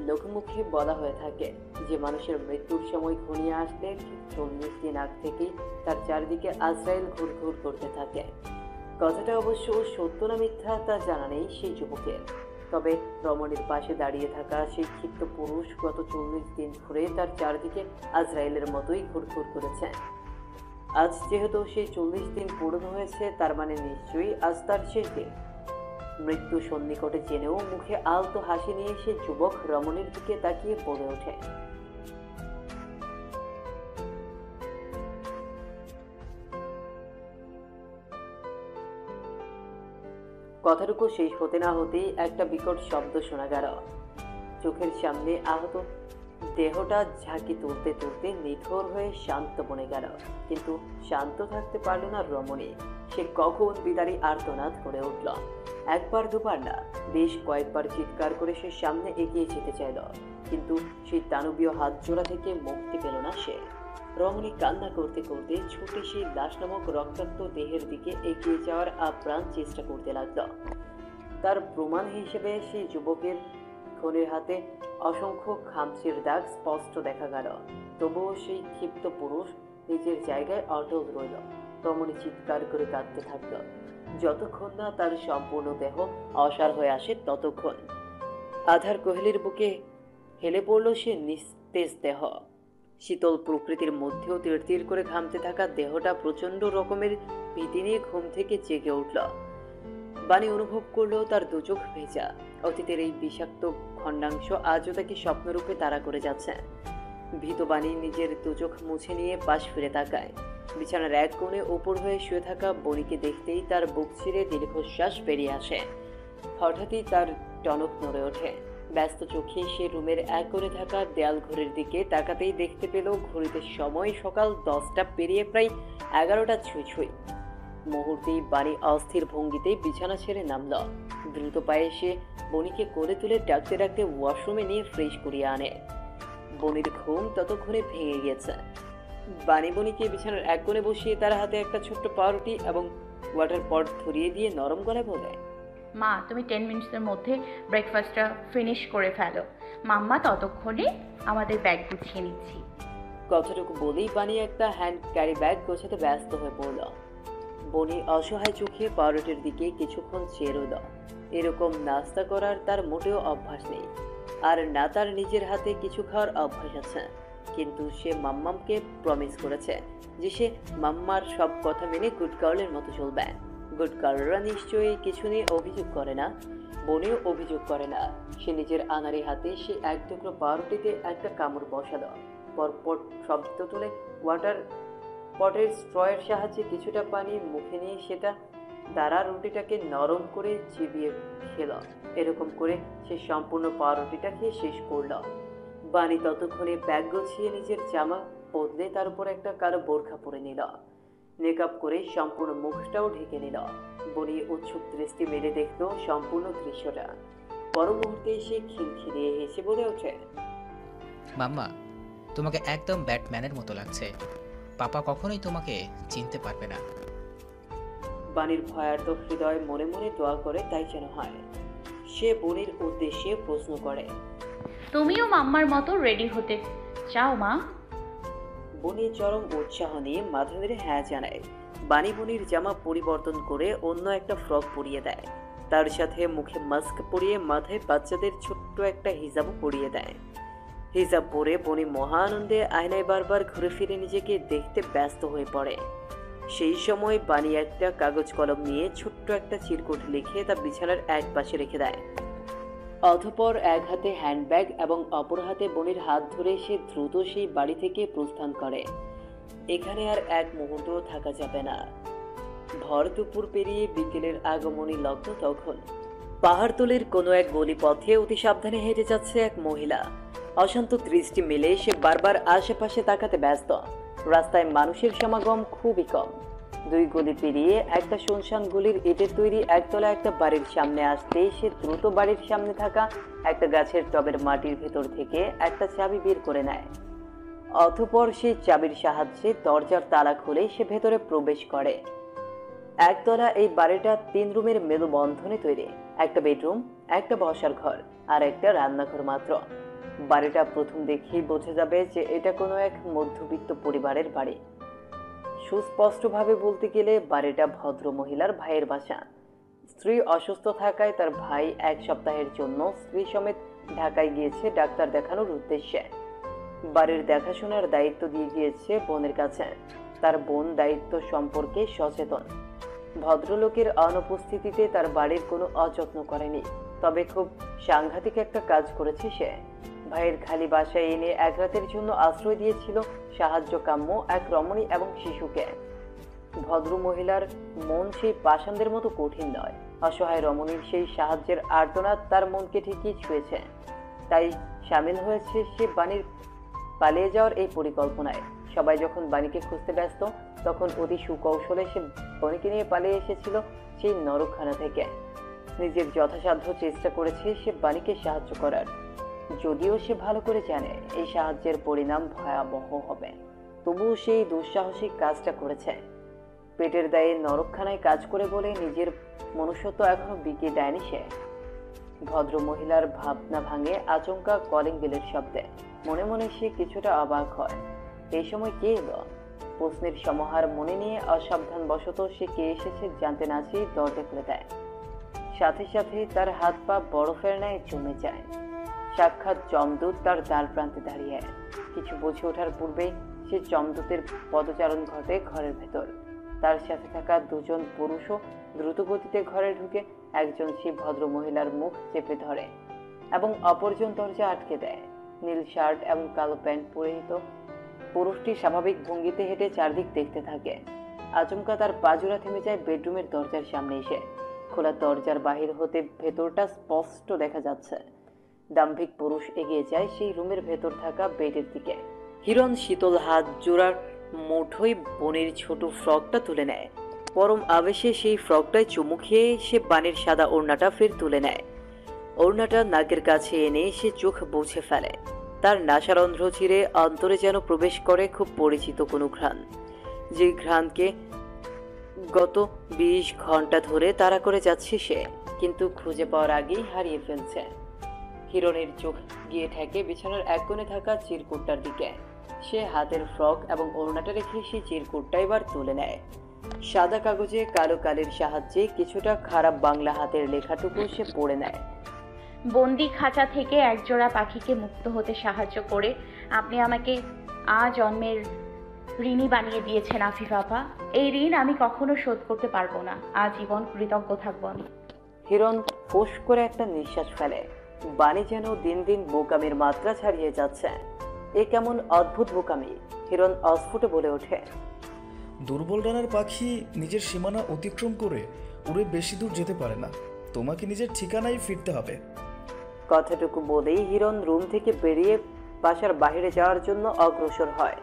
লোকমুখে বলা হয়ে থাকে যে মানুষের মৃত্যুর সময় ঘনিয়ে আসলে ঠিক 40 দিন আগ থেকেই তার চারদিকে আজরাইল ঘুরঘুর করতে থাকে। কথাটা অবশ্য সত্য না মিথ্যা তা জানা নেই সেই যুবকের। তবে রমণীর পাশে দাঁড়িয়ে থাকা সেই ক্ষিপ্ত পুরুষ গত 40 দিন ধরে তার চারদিকে আজরাইলের মতোই ঘুরঘুর করেছে। আজ যেহেতু সেই 40 দিন পূর্ণ হয়েছে তার মানে নিশ্চয়ই আজ তার শেষ দিন। মৃত্যু সন্নিকটে জেনেও মুখে আলতো হাসি নিয়ে সে যুবক রমণীর দিকে তাকিয়ে বলে ওঠে, কথাটুকু শেষ হতে না হতেই একটা বিকট শব্দ শোনা গেল। চোখের সামনে আহত দেহটা ঝাঁকি তুলতে তুলতে নিথর হয়ে শান্ত বনে গেল। কিন্তু শান্ত থাকতে পারল না রমণী। সে কখন বিদারী আর্তনাদ করে উঠল। একবার দুবার না, বেশ কয়েকবার চিৎকার করে সে সামনে এগিয়ে যেতে চাইল, কিন্তু সেই দানবীয় হাত জোড়া থেকে মুক্তি পেল না সে। রমণী কান্না করতে করতে ছুটে সেই লাশ নামক রক্তাক্ত দেহের দিকে এগিয়ে যাওয়ার আপ্রাণ চেষ্টা করতে লাগল। তার প্রমাণ হিসেবে সেই যুবকের খুনের হাতে অসংখ্য খামচির দাগ স্পষ্ট দেখা গেল। তবুও সেই ক্ষিপ্ত পুরুষ নিজের জায়গায় অটল রইল। রমণী চিৎকার করে কাঁদতে থাকল যতক্ষণ না তার সম্পূর্ণ দেহ অসাড় হয়ে আসে ততক্ষণ। আধার কোহেলির বুকে হেলে পড়ল সে নিস্তেজ দেহ। শীতল প্রকৃতির মধ্যেও তীর তীর করে ঘামতে থাকা দেহটা প্রচন্ড রকমের ভীতি নিয়ে ঘুম থেকে জেগে উঠল। বাণী অনুভব করলো তার দুচোখ ভেজা। অতীতের এই বিষাক্ত খণ্ডাংশ আজও তাকে স্বপ্নরূপে তাড়া করে যাচ্ছে। ভীত বাণী নিজের দুচোখ মুছে নিয়ে পাশ ফিরে তাকায়। বিছানার এক কোণে ওপর হয়ে শুয়ে থাকা বণিকে দেখতেই তার বুক ছিঁড়ে দীর্ঘশ্বাস বেরিয়ে আসে। হঠাৎই তার টনক নড়ে ওঠে। ব্যস্ত চোখে সে রুমের এক কোণে থাকা দেয়াল ঘড়ির দিকে তাকাতেই দেখতে পেল ঘড়িতে সময় সকাল 10টা পেরিয়ে প্রায় 11টা ছুঁই ছুঁই। মুহূর্তেই বাণী অস্থির ভঙ্গিতে বিছানা ছেড়ে নামল। দ্রুত পায়ে সে বণিকে কোলে তুলে ডাকতে ডাকতে ওয়াশরুমে নিয়ে ফ্রেশ করিয়ে আনে। বণির ঘুম ততক্ষণে ভেঙে গিয়েছে। বাণী বণিকে বিছানার এক কোণে বসিয়ে তার হাতে একটা ছোট্ট পাউরুটি এবং ওয়াটার পট ধরিয়ে দিয়ে নরম গলায় বলে, মা তুমি 10 মিনিটের মধ্যে ব্রেকফাস্টটা ফিনিশ করে ফেলো, মাম্মা ততক্ষণে আমাদের ব্যাগ গুছিয়ে নিচ্ছি। কথাটুকু বলেই বাণী একটা হ্যান্ড ক্যারি ব্যাগ গোছাতে ব্যস্ত হয়ে পড়ল। বণি অসহায় চোখে পাউরুটির দিকে কিছুক্ষণ চেয়ে রইল। এরকম নাস্তা করার তার মোটেও অভ্যাস নেই, আর না তার নিজের হাতে কিছু খাওয়ার অভ্যাস আছে। কিন্তু সে মাম্মামকে প্রমিস করেছে যে সে মাম্মার সব কথা মেনে গুড গার্লের মতো চলবে। গুড গার্লরা নিশ্চয়ই কিছু নিয়ে অভিযোগ করে না। বনিও অভিযোগ করে না। সে নিজের আনাড়ি হাতে সে এক টুকরো পাউরুটিতে একটা কামড় বসালো। পরপর শব্দ তুলে ওয়াটার পটের স্ট্রয়ের সাহায্যে কিছুটা পানি মুখে নিয়ে সেটা দ্বারা রুটিটাকে নরম করে চিবিয়ে খেল। এরকম করে সে সম্পূর্ণ পাউরুটিটা খেয়ে শেষ করল। বাণী ততক্ষণে ব্যাগ গুছিয়ে নিজের জামা বদলে তার উপর একটা কালো বোরখা পরে নিল। মেকআপ করে সম্পূর্ণ মুখটাও ঢেকে নিল। বনি উৎসুক দৃষ্টি মেলে দেখল সম্পূর্ণ দৃশ্যটা। পর মুহূর্তে সে খিলখিলিয়ে হেসে বলে ওঠে, মাম্মা তোমাকে একদম ব্যাটম্যানের মতো লাগছে, পাপা কখনোই তোমাকে চিনতে পারবে না। বাণীর ভয়ার্ত হৃদয় মনে মনে দোয়া করে তাই যেন হয়। সে বনির উদ্দেশ্যে প্রশ্ন করে, তুমিও মাম্মার মতো রেডি হতে চাও মা? বনি চরম উৎসাহ নিয়ে মাথা নেড়ে হ্যাঁ জানায়। বাণী বনির জামা পরিবর্তন করে অন্য একটা ফ্রক পরিয়ে দেয়। তার সাথে মুখে মাস্ক পরিয়ে মাথায় বাচ্চাদের ছোট্ট একটা হিজাবও পরিয়ে দেয়। হিজাব পরে বনি মহা আনন্দে আয়নায় বারবার ঘুরে ফিরে নিজেকে দেখতে ব্যস্ত হয়ে পড়ে। সেই সময় বাণী একটা কাগজ কলম নিয়ে ছোট্ট একটা চিরকুট লিখে তা বিছানার এক পাশে রেখে দেয়। অতঃপর এক হাতে হ্যান্ডব্যাগ এবং অপর হাতে বোনের হাত ধরে সে দ্রুত সেই বাড়ি থেকে প্রস্থান করে। এখানে আর এক মুহূর্তও থাকা যাবে না। ভর দুপুর পেরিয়ে বিকেলের আগমনী লগ্ন তখন। পাহাড়তলির কোনো এক গলি পথে অতি সাবধানে হেঁটে যাচ্ছে এক মহিলা। অশান্ত দৃষ্টি মেলে সে বারবার আশেপাশে তাকাতে ব্যস্ত। রাস্তায় মানুষের সমাগম খুবই কম। দুই গলি পেরিয়ে একটা শুনশান গলির ইটের তৈরি একতলা একটা বাড়ির সামনে আসতেই সে দ্রুত বাড়ির সামনে থাকা একটা গাছের টবের মাটির ভেতর থেকে একটা চাবি বের করে নেয়। অতঃপর সেই চাবির সাহায্যে দরজার তালা খুলে সে ভেতরে প্রবেশ করে। একতলা এই বাড়িটা 3 রুমের মেলবন্ধনে তৈরি। একটা বেডরুম, একটা বসার ঘর আর একটা রান্নাঘর মাত্র। বাড়িটা প্রথম দেখেই বোঝা যাবে যে এটা কোনো এক মধ্যবিত্ত পরিবারের বাড়ি। সুস্পষ্টভাবে বলতে গেলে বাড়িটা ভদ্র মহিলার ভাইয়ের বাসা। স্ত্রী অসুস্থ থাকায় তার ভাই 1 সপ্তাহের জন্য স্ত্রী সমেত ঢাকায় গিয়েছে ডাক্তার দেখানোর উদ্দেশ্যে। বাড়ির দেখাশোনার দায়িত্ব দিয়ে গিয়েছে বোনের কাছে। তার বোন দায়িত্ব সম্পর্কে সচেতন। ভদ্রলোকের অনুপস্থিতিতে তার বাড়ির কোনো অযত্ন করেনি, তবে খুব সাংঘাতিক একটা কাজ করেছে সে। ভাইয়ের খালি বাসায় এনে 1 রাতের জন্য আশ্রয় দিয়েছিল সাহায্য কাম্য এক রমণী এবং শিশুকে। ভদ্র মহিলার মন সেই পাষাণদের মতো কঠিন নয়। অসহায় রমণীর সেই সাহায্যের আর্তনাদ তার মনকে ঠিকই ছুঁয়েছে। তাই সামিল হয়েছে সে বাণীর পালিয়ে যাওয়ার এই পরিকল্পনায়। সবাই যখন বাণীকে খুঁজতে ব্যস্ত, তখন অতি সুকৌশলে সে বাণীকে নিয়ে পালিয়ে এসেছিল সেই নরকখানা থেকে। নিজের যথাসাধ্য চেষ্টা করেছে সে বাণীকে সাহায্য করার, যদিও সে ভালো করে জানে এই সাহায্যের পরিণাম ভয়াবহ হবে। তবুও সেই দুঃসাহসিক কাজটা করেছে। পেটের দায়ে নরকখানায় কাজ করে বলে নিজের মনুষ্যত্ব এখনো বিকিয়ে দেয়নি সে। ভদ্র মহিলার ভাবনা ভাঙে আচমকা কলিং বেলের শব্দে। মনে মনে সে কিছুটা অবাক হয়। এই সময় কে এলো? প্রশ্নের সমাহার মনে নিয়ে অসাবধানবশত সে কে এসেছে জানতে না চেয়ে দরজা খুলে দেয়। সাথে সাথে তার হাত পা বরফের ন্যায় জমে যায়। সাক্ষাৎ যমদূত তার দ্বার প্রান্তে দাঁড়িয়ে। কিছু বুঝে ওঠার পূর্বেই সে যমদূতের পদচারণ ঘটে ঘরের ভেতর। তার সাথে থাকা 2 জন পুরুষও দ্রুত গতিতে ঘরে ঢুকে একজন সেই ভদ্র মহিলার মুখ চেপে ধরে এবং অপরজন দরজা আটকে দেয়। নীল শার্ট এবং কালো প্যান্ট পরিহিত পুরুষটি স্বাভাবিক ভঙ্গিতে হেঁটে চারদিক দেখতে থাকে। আচমকা তার পাজুরা থেমে যায় বেডরুমের দরজার সামনে এসে। খোলা দরজার বাহির হতে ভেতরটা স্পষ্ট দেখা যাচ্ছে। দাম্ভিক পুরুষ এগিয়ে যায় সেই রুমের ভেতর থাকা বেডের দিকে। হিরণ শীতল হাত জোড়ার মুঠোয় বোনের ছোট ফ্রকটা তুলে নেয়। পরম আবেশে সেই ফ্রকটায় চুমু খেয়ে সে বাণীর সাদা ওড়নাটা ফের তুলে নেয়। ওড়নাটা নাকের কাছে এনে সে চোখ বুঝে ফেলে। তার নাসারন্ধ্র ছিঁড়ে অন্তরে যেন প্রবেশ করে খুব পরিচিত কোনো ঘ্রাণ, যে ঘ্রাণকে গত 20 ঘন্টা ধরে তাড়া করে যাচ্ছে সে, কিন্তু খুঁজে পাওয়ার আগেই হারিয়ে ফেলছে। হিরণের চোখ গিয়ে ঠেকে বিছানার এক কোণে থাকা চিরকুটটার দিকে। সে হাতের ফ্রক এবং ওড়নাটা রেখে সেই চিরকুটটা এবার তুলে নেয়। সাদা কাগজে কালো কালির সাহায্যে কিছুটা খারাপ বাংলা হাতের লেখাটুকু সে পড়ে নেয়। বন্দি খাঁচা থেকে একজোড়া পাখিকে মুক্ত হতে সাহায্য করে আপনি আমাকে জন্মের ঋণী বানিয়ে দিয়েছেন আফিফ আপা। এই ঋণ আমি কখনো শোধ করতে পারবো না। আজীবন কৃতজ্ঞ থাকবো আমি। হিরণ ফোঁস করে একটা নিঃশ্বাস ফেলে। বাণী যেন দিন দিন বোকামির মাত্রা ছাড়িয়ে যাচ্ছে। এ কেমন অদ্ভুত বোকামি! হিরণ অস্ফুটে বলে ওঠে, দুর্বল ডানার পাখি নিজের সীমানা অতিক্রম করে উড়ে বেশি দূর যেতে পারে না। তোমাকে নিজের ঠিকানায় ফিরতে হবে। কথাটুকু বলেই হিরণ রুম থেকে বেরিয়ে বাসার বাইরে যাওয়ার জন্য অগ্রসর হয়।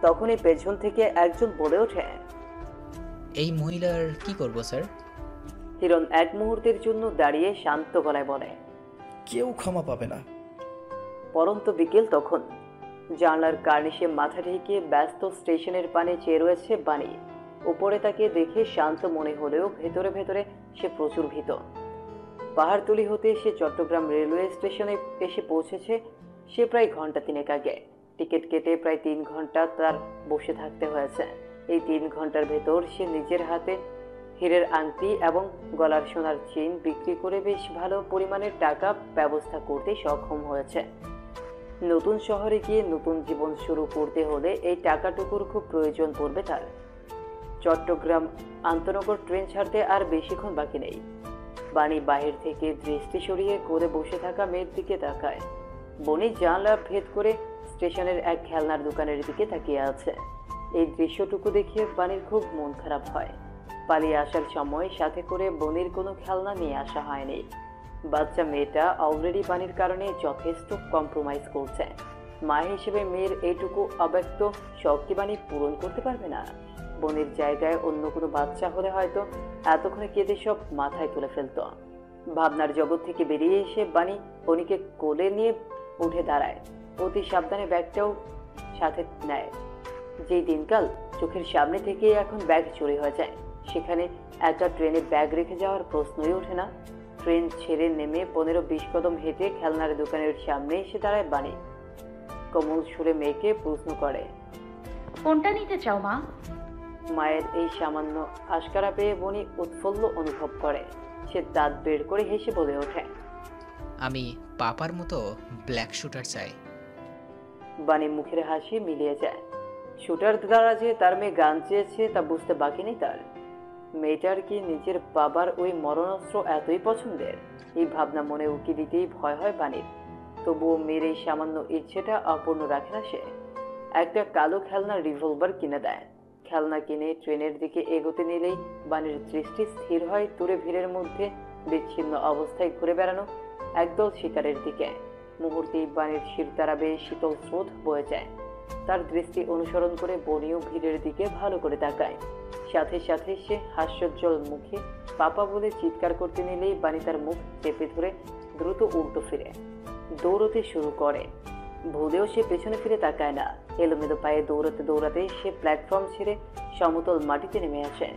তখনই পেছন থেকে একজন বলে ওঠে, এই মহিলার কি করব স্যার? হিরণ এক মুহূর্তের জন্য দাঁড়িয়ে শান্ত গলায় বলে, কেউ ক্ষমা পাবে না। পরন্ত বিকেল তখন। জানলার কার্নিশে মাথা ঢেকে ব্যস্ত স্টেশনের পানে চেয়ে রয়েছে বাণী। উপরে তাকে দেখে শান্ত মনে হলেও ভেতরে ভেতরে সে প্রচুর ভীত। পাহাড়তলি হতে সে চট্টগ্রাম রেলওয়ে স্টেশনে এসে পৌঁছেছে সে প্রায় ঘন্টা 3 আগে। টিকিট কেটে প্রায় 3 ঘন্টা তার বসে থাকতে হয়েছে। এই 3 ঘন্টার ভেতর সে নিজের হাতে হীরের আংটি এবং গলার সোনার চেইন বিক্রি করে বেশ ভালো পরিমাণের টাকা ব্যবস্থা করতে সক্ষম হয়েছে। নতুন শহরে গিয়ে নতুন জীবন শুরু করতে হলে এই টাকাটুকুর খুব প্রয়োজন পড়বে তার। চট্টগ্রাম আন্তনগর ট্রেন ছাড়তে আর বেশিক্ষণ বাকি নেই। বাণী বাহির থেকে দৃষ্টি সরিয়ে করে বসে থাকা মেয়ের দিকে তাকায়। বনি জানলা ভেদ করে স্টেশনের এক খেলনার দোকানের দিকে তাকিয়ে আছে। এই দৃশ্যটুকু দেখে বাণীর খুব মন খারাপ হয়। পালিয়ে আসার সময় সাথে করে বনির কোনো খেলনা নিয়ে আসা হয়নি। বাচ্চা মেয়েটা অলরেডি বাণীর কারণে যথেষ্ট কম্প্রোমাইজ করছে। মা হিসেবে মেয়ের এইটুকু অব্যক্ত শখ কি বাণী পূরণ করতে পারবে না? বনির জায়গায় অন্য কোনো বাচ্চা হলে হয়তো এতক্ষণে কেঁদে সব মাথায় তুলে ফেলত। ভাবনার জগৎ থেকে বেরিয়ে এসে বাণী বনিকে কোলে নিয়ে উঠে দাঁড়ায়। অতি সাবধানে ব্যাগটাও সাথে নেয়। যেই দিনকাল চোখের সামনে থেকে এখন ব্যাগ চুরি হয়ে যায়, সেখানে একা ট্রেনে ব্যাগ রেখে যাওয়ার প্রশ্নই ওঠে না। ট্রেন ছেড়ে নেমে 15-20 কদম হেঁটে খেলনার দোকানের সামনে এসে দাঁড়ায় বাণী। কোমল সুরে মেয়েকে প্রশ্ন করে, কোনটা নিতে চাও মা? মায়ের এই সামান্য আশকারা পেয়ে বনি উৎফুল্ল অনুভব করে। সে দাঁত বের করে হেসে বলে ওঠে, আমি পাপার মতো ব্ল্যাক শুটার চাই। বাণী মুখের হাসি মিলিয়ে যায়। শুটার দ্বারা যে তার মেয়ে গান চেয়েছে তা বুঝতে বাকি নেই তার। মেয়েটার কি নিজের বাবার ওই মরণাস্ত্র এতই পছন্দের? এই ভাবনা মনে উকি দিতেই ভয় হয় বাণীর। তবুও মেয়ের এই সামান্য ইচ্ছেটা অপূর্ণ রাখে না সে। একটা কালো খেলনার রিভলভার কিনে দেয়। খেলনা কিনে ট্রেনের দিকে এগোতে নিলেই বাণীর দৃষ্টি স্থির হয় দূরে ভিড়ের মধ্যে বিচ্ছিন্ন অবস্থায় ঘুরে বেড়ানো একদল শিকারের দিকে। মুহূর্তেই বাণীর শিরদাঁড়া বেয়ে শীতল স্রোত বয়ে যায়। তার দৃষ্টি অনুসরণ করে বনিও ভিড়ের দিকে ভালো করে তাকায়। সাথে সাথে সে হাস্যোজ্জ্বল মুখে পাপা বলে চিৎকার করতে নিলেই বাণী তার মুখ চেপে ধরে দ্রুত উল্টো ফিরে দৌড়তে শুরু করে। ভুলেও সে পেছনে ফিরে তাকায় না। এলোমেলো পায়ে দৌড়াতে দৌড়াতে সে প্ল্যাটফর্ম ছেড়ে সমতল মাটিতে নেমে আসে।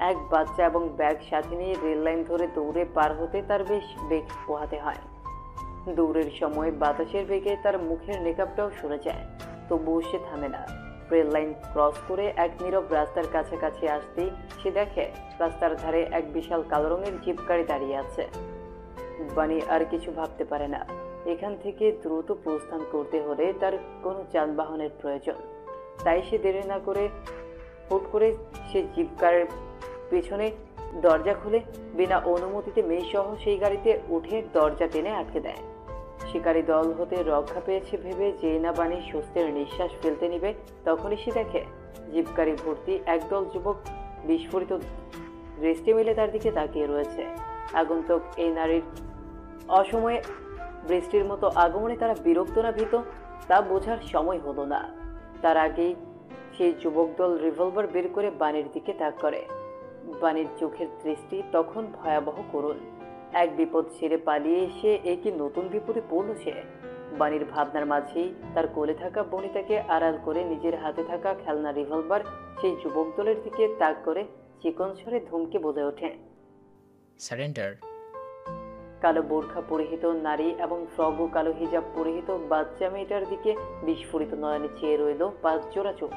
এক বাচ্চা এবং ব্যাগ সাথে নিয়ে রেল লাইন ধরে দৌড়ে পার হতে তার বেশ বেগ পোহাতে হয়। দৌড়ের সময় বাতাসের বেগে তার মুখের মেকআপটাও সরে যায়, তবুও সে থামে না। রেল লাইন ক্রস করে এক নীরব রাস্তার কাছাকাছি আসতেই সে দেখে রাস্তার ধারে এক বিশাল কালো রঙের জিপ গাড়ি দাঁড়িয়ে আছে। বাণী আর কিছু ভাবতে পারে না। এখান থেকে দ্রুত প্রস্থান করতে হলে তার কোনো যানবাহনের প্রয়োজন। তাই সে দেরি না করে হুট করে সে জিপ গাড়ির পেছনে দরজা খুলে বিনা অনুমতিতে মেয়েসহ সেই গাড়িতে উঠে দরজা টেনে আটকে দেয়। শিকারী দল হতে রক্ষা পেয়েছে ভেবে যেই না বাণী স্বস্তির নিঃশ্বাস ফেলতে নিবে, তখনই সে দেখে জিপ গাড়ি ভর্তি একদল যুবক বিস্ফোরিত দৃষ্টি মেলে তার দিকে তাকিয়ে রয়েছে। আগন্তুক এই নারীর অসময়ে বৃষ্টির মতো আগমনে তারা বিরক্ত না ভীত তা বোঝার সময় হলো না। তার আগেই সেই যুবক দল রিভলভার বের করে বাণীর দিকে তাক করে। বাণীর চোখের দৃষ্টি তখন ভয়াবহ করুণ। এক বিপদ ছেড়ে পালিয়ে এসে একই নতুন বিপদে পড়ল সে। বাণীর ভাবনার মাঝেই তার কোলে থাকা বনিতাকে আড়াল করে নিজের হাতে থাকা খেলনা রিভলভার সেই যুবক দলের দিকে তাক করে চিকন স্বরে ধমকে বলে ওঠে, সারেন্ডার। কালো বোরখা পরিহিত নারী এবং ফ্রক ও কালো হিজাব পরিহিত বাচ্চা মেয়েটার দিকে বিস্ফোরিত নয়নে চেয়ে রইল 5 জোড়া চোখ।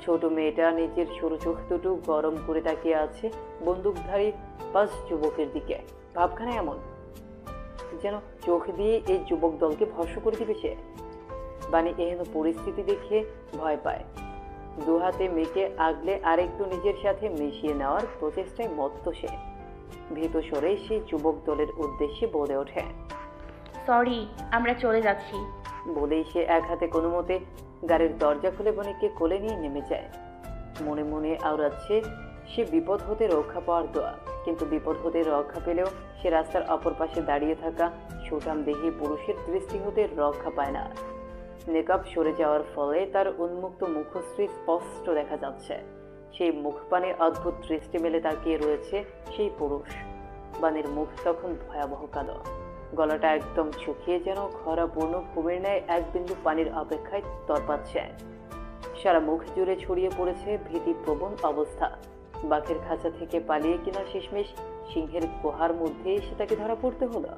ছোট মেয়েটা নিজের সরু চোখ দুটো গরম করে তাকিয়ে আছে বন্দুকধারী 5 যুবকের দিকে। ভাবখানা এমন যেন চোখ দিয়ে এই যুবক দলকে ভস্ম করে দিবে সে। বাণী এহেন পরিস্থিতি দেখে ভয় পায়। দুহাতে মেয়েকে আগলে আরেকটু নিজের সাথে মিশিয়ে নেওয়ার প্রচেষ্টায় মত্ত সে। ভীত স্বরে সেই যুবক দলের উদ্দেশ্যে বলে ওঠে, সরি, আমরা চলে যাচ্ছি। বলেই সে এক হাতে কোনো মতে গাড়ির দরজা খুলে বনিকে কোলে নিয়ে নেমে যায়। মনে মনে আওড়াচ্ছে সে বিপদ হতে রক্ষা পাওয়ার দোয়া। কিন্তু বিপদ হতে রক্ষা পেলেও সে রাস্তার অপর পাশে দাঁড়িয়ে থাকা সুঠাম দেহী পুরুষের দৃষ্টি হতে রক্ষা পায় না। মেকআপ সরে যাওয়ার ফলে তার উন্মুক্ত মুখশ্রী স্পষ্ট দেখা যাচ্ছে। সেই মুখপানে অদ্ভুত দৃষ্টি মেলে তাকিয়ে রয়েছে সেই পুরুষ। বাণীর মুখ তখন ভয়াবহ কালো। গলাটা একদম শুকিয়ে যেন খরাপূর্ণ ভূমির ন্যায় এক বিন্দু পানির অপেক্ষায় তরপাচ্ছে। সারা মুখ জুড়ে ছড়িয়ে পড়েছে ভীতিপ্রবণ অবস্থা। বাঘের খাঁচা থেকে পালিয়ে কিনা শেষমেশ সিংহের গুহার মধ্যে এসে তাকে ধরা পড়তে হলো।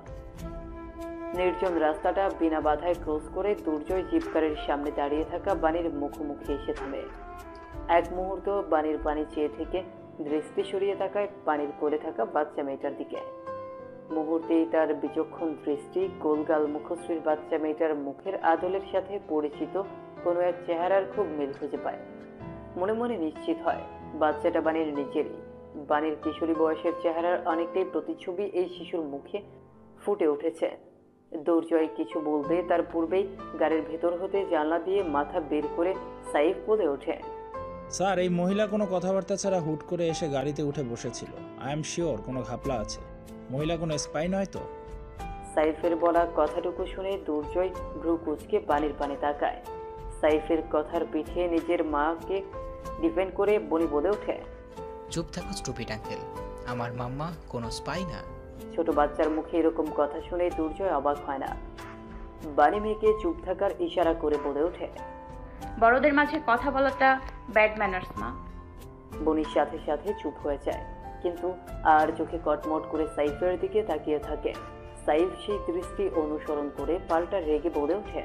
নির্জন রাস্তাটা বিনা বাধায় ক্রস করে দুর্জয় জিপকারের সামনে দাঁড়িয়ে থাকা বাণীর মুখোমুখি এসে থামে। এক মুহূর্ত বাণীর পানি চেয়ে থেকে দৃষ্টি সরিয়ে তাকায় পানির কোলে থাকা বাচ্চা মেয়েটার দিকে। মুহূর্তেই তার বিচক্ষণ দৃষ্টি গোলগাল মুখশ্রীর বাচ্চা মেয়েটার মুখের আদলের সাথে পরিচিত কোনো এক চেহারার খুব মিল খুঁজে পায়। মনে মনে নিশ্চিত হয় বাচ্চাটা বাণীর নিজেরই। বাণীর কিশোরী বয়সের চেহারার অনেকটাই প্রতিচ্ছবি এই শিশুর মুখে ফুটে উঠেছে। দুর্জয় কিছু বলবে তার পূর্বেই গাড়ির ভেতর হতে জানলা দিয়ে মাথা বের করে সাইফ বলে ওঠে, স্যার, এই মহিলা কোনো কথাবার্তা ছাড়া হুট করে এসে গাড়িতে উঠে বসেছিল। আই এম শিওর কোনো ঘাপলা আছে। মহিলা কোনো স্পাই নয় তো? সাইফের বলা কথাটুকু শুনে দুর্জয় ভ্রু কুঁচকে পানির পানে তাকায়। সাইফের কথার পিঠে নিজের মাকে ডিপেন্ড করে বনি বলে ওঠে, চুপ থাকো স্টুপিড আঙ্কেল, আমার মাম্মা কোনো স্পাই না। ছোট বাচ্চার মুখে এরকম কথা শুনে দুর্জয় অবাক হয় না। বাণী মেয়েকে চুপ থাকার ইশারা করে বলে ওঠে, বড়দের মাঝে কথা বলাটা ব্যাড ম্যানার্স মা। বনির সাথে সাথে চুপ হয়ে যায়, কিন্তু আর চোখে কটমট করে সাইফের দিকে তাকিয়ে থাকে। সাইফ সেই দৃষ্টি অনুসরণ করে পাল্টা রেগে বলে ওঠে,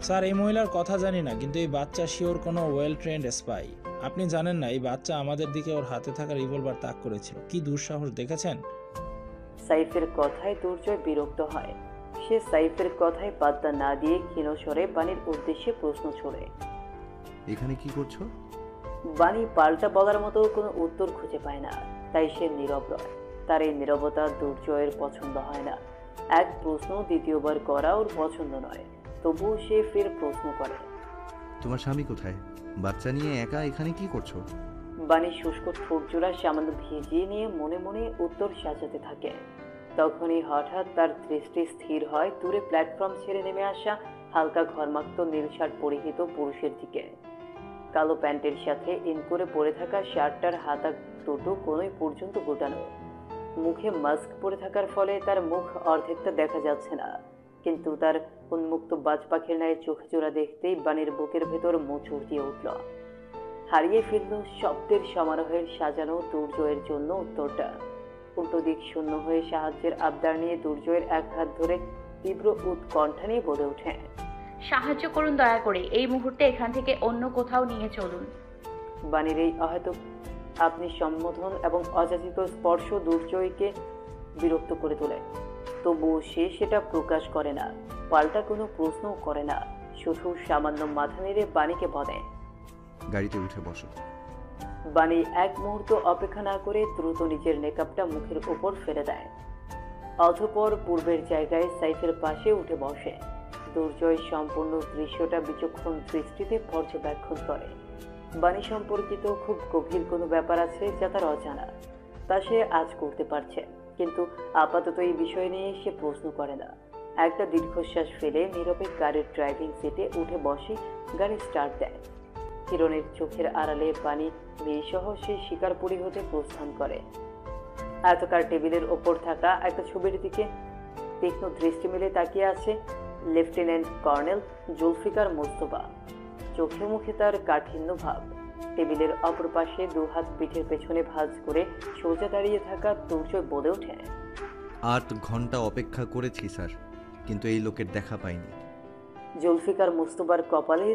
স্যার, এই মহিলার কথা জানি না, কিন্তু এই বাচ্চা শিওর কোনো ওয়েল ট্রেন্ড স্পাই। আপনি জানেন না এই বাচ্চা আমাদের দিকে ওর হাতে থাকা রিভলভার তাক করেছিল? কি দুঃসাহস দেখেছেন? সাইফের কথায় দুর্জয় বিরক্ত হয়। সে সাইফের কথায় পাত্তা না দিয়ে ক্ষীণ স্বরে বাণীর উদ্দেশ্যে প্রশ্ন ছড়ে, এখানে কি করছো? বাণী পাল্টা বলার মতো কোনো উত্তর খুঁজে পায় না, তাই সে নীরব রয়। তার এই নীরবতা দুর্জয়ের পছন্দ হয় না। এক প্রশ্ন দ্বিতীয়বার করা ওর পছন্দ নয়, তবুও সে ফের প্রশ্ন করে, তোমার স্বামী কোথায়? বাচ্চা নিয়ে একা এখানে কি করছো? বাণী শুষ্ক ঠোঁটজোড়া সামান্য ভিজিয়ে নিয়ে মনে মনে উত্তর সাজাতে থাকে। তখনই হঠাৎ তার দৃষ্টি স্থির হয় দূরে প্ল্যাটফর্ম ছেড়ে নেমে আসা হালকা ঘর্মাক্ত নীল শার্ট পরিহিত পুরুষের দিকে। কালো প্যান্টের সাথে ইন করে পরে থাকা শার্টটার হাতা দুটো কোনোই পর্যন্ত গোটানো। মুখে মাস্ক পরে থাকার ফলে তার মুখ অর্ধেকটা দেখা যাচ্ছে না, কিন্তু তার উন্মুক্ত বাজ পাখির ন্যায় চোখ জোড়া দেখতেই বাণীর বুকের ভেতর মোচড় দিয়ে উঠল। হারিয়ে ফেলল শব্দের সমারোহের সাজানো দুর্জয়ের জন্য উত্তরটা। উল্টো দিক শূন্য হয়ে সাহায্যের আবদার নিয়ে দুর্জয়ের এক হাত ধরে তীব্র উৎকণ্ঠা নিয়ে বলে ওঠে, সাহায্য করুন দয়া করে, এই মুহূর্তে এখান থেকে অন্য কোথাও নিয়ে চলুন। বাণীর এই অহেতুক আপনি সম্বোধন এবং অযাচিত স্পর্শ দুর্জয়কে বিরক্ত করে তোলে। তবুও সে সেটা প্রকাশ করে না, পাল্টা কোনো প্রশ্নও করে না, শুধু সামান্য মাথা নেড়ে বাণীকে বলে, গাড়িতে উঠে বসো। বাণী এক মুহূর্ত অপেক্ষা না করে দ্রুত নিজের মেকআপটা মুখের উপর ফেলে দেয়। অতঃপর পূর্বের জায়গায় সাইফের পাশে উঠে বসে। দুর্জয় সম্পূর্ণ দৃশ্যটা বিচক্ষণ দৃষ্টিতে পর্যবেক্ষণ করে। বাণী সম্পর্কিত খুব গভীর কোনো ব্যাপার আছে যা তার অজানা, তা সে আজ করতে পারছে, কিন্তু আপাতত এই বিষয় নিয়ে সে প্রশ্ন করে না। একটা দীর্ঘশ্বাস ফেলে নীরবে গাড়ির ড্রাইভিং সিটে উঠে বসে গাড়ি স্টার্ট দেয়। কিরণের চোখের আড়ালে বাণী মেয়েসহ সে শিকারপুরী হতে প্রস্থান করে। এতকার টেবিলের ওপর থাকা একটা ছবির দিকে তীক্ষ্ণ দৃষ্টি মেলে তাকিয়ে আছে লেফটেন্যান্ট কর্নেল জুলফিকার মোস্তফা। চোখে মুখে তার কাঠিন্য ভাব। টেবিলের অপর পাশে দুহাত পিঠের পেছনে ভাঁজ করে সোজা দাঁড়িয়ে থাকা দুর্জয় বলে ওঠে, 8 ঘন্টা অপেক্ষা করেছি স্যার, কিন্তু এই লোকের দেখা পাইনি। জুলফিকার মোস্তফার কপালে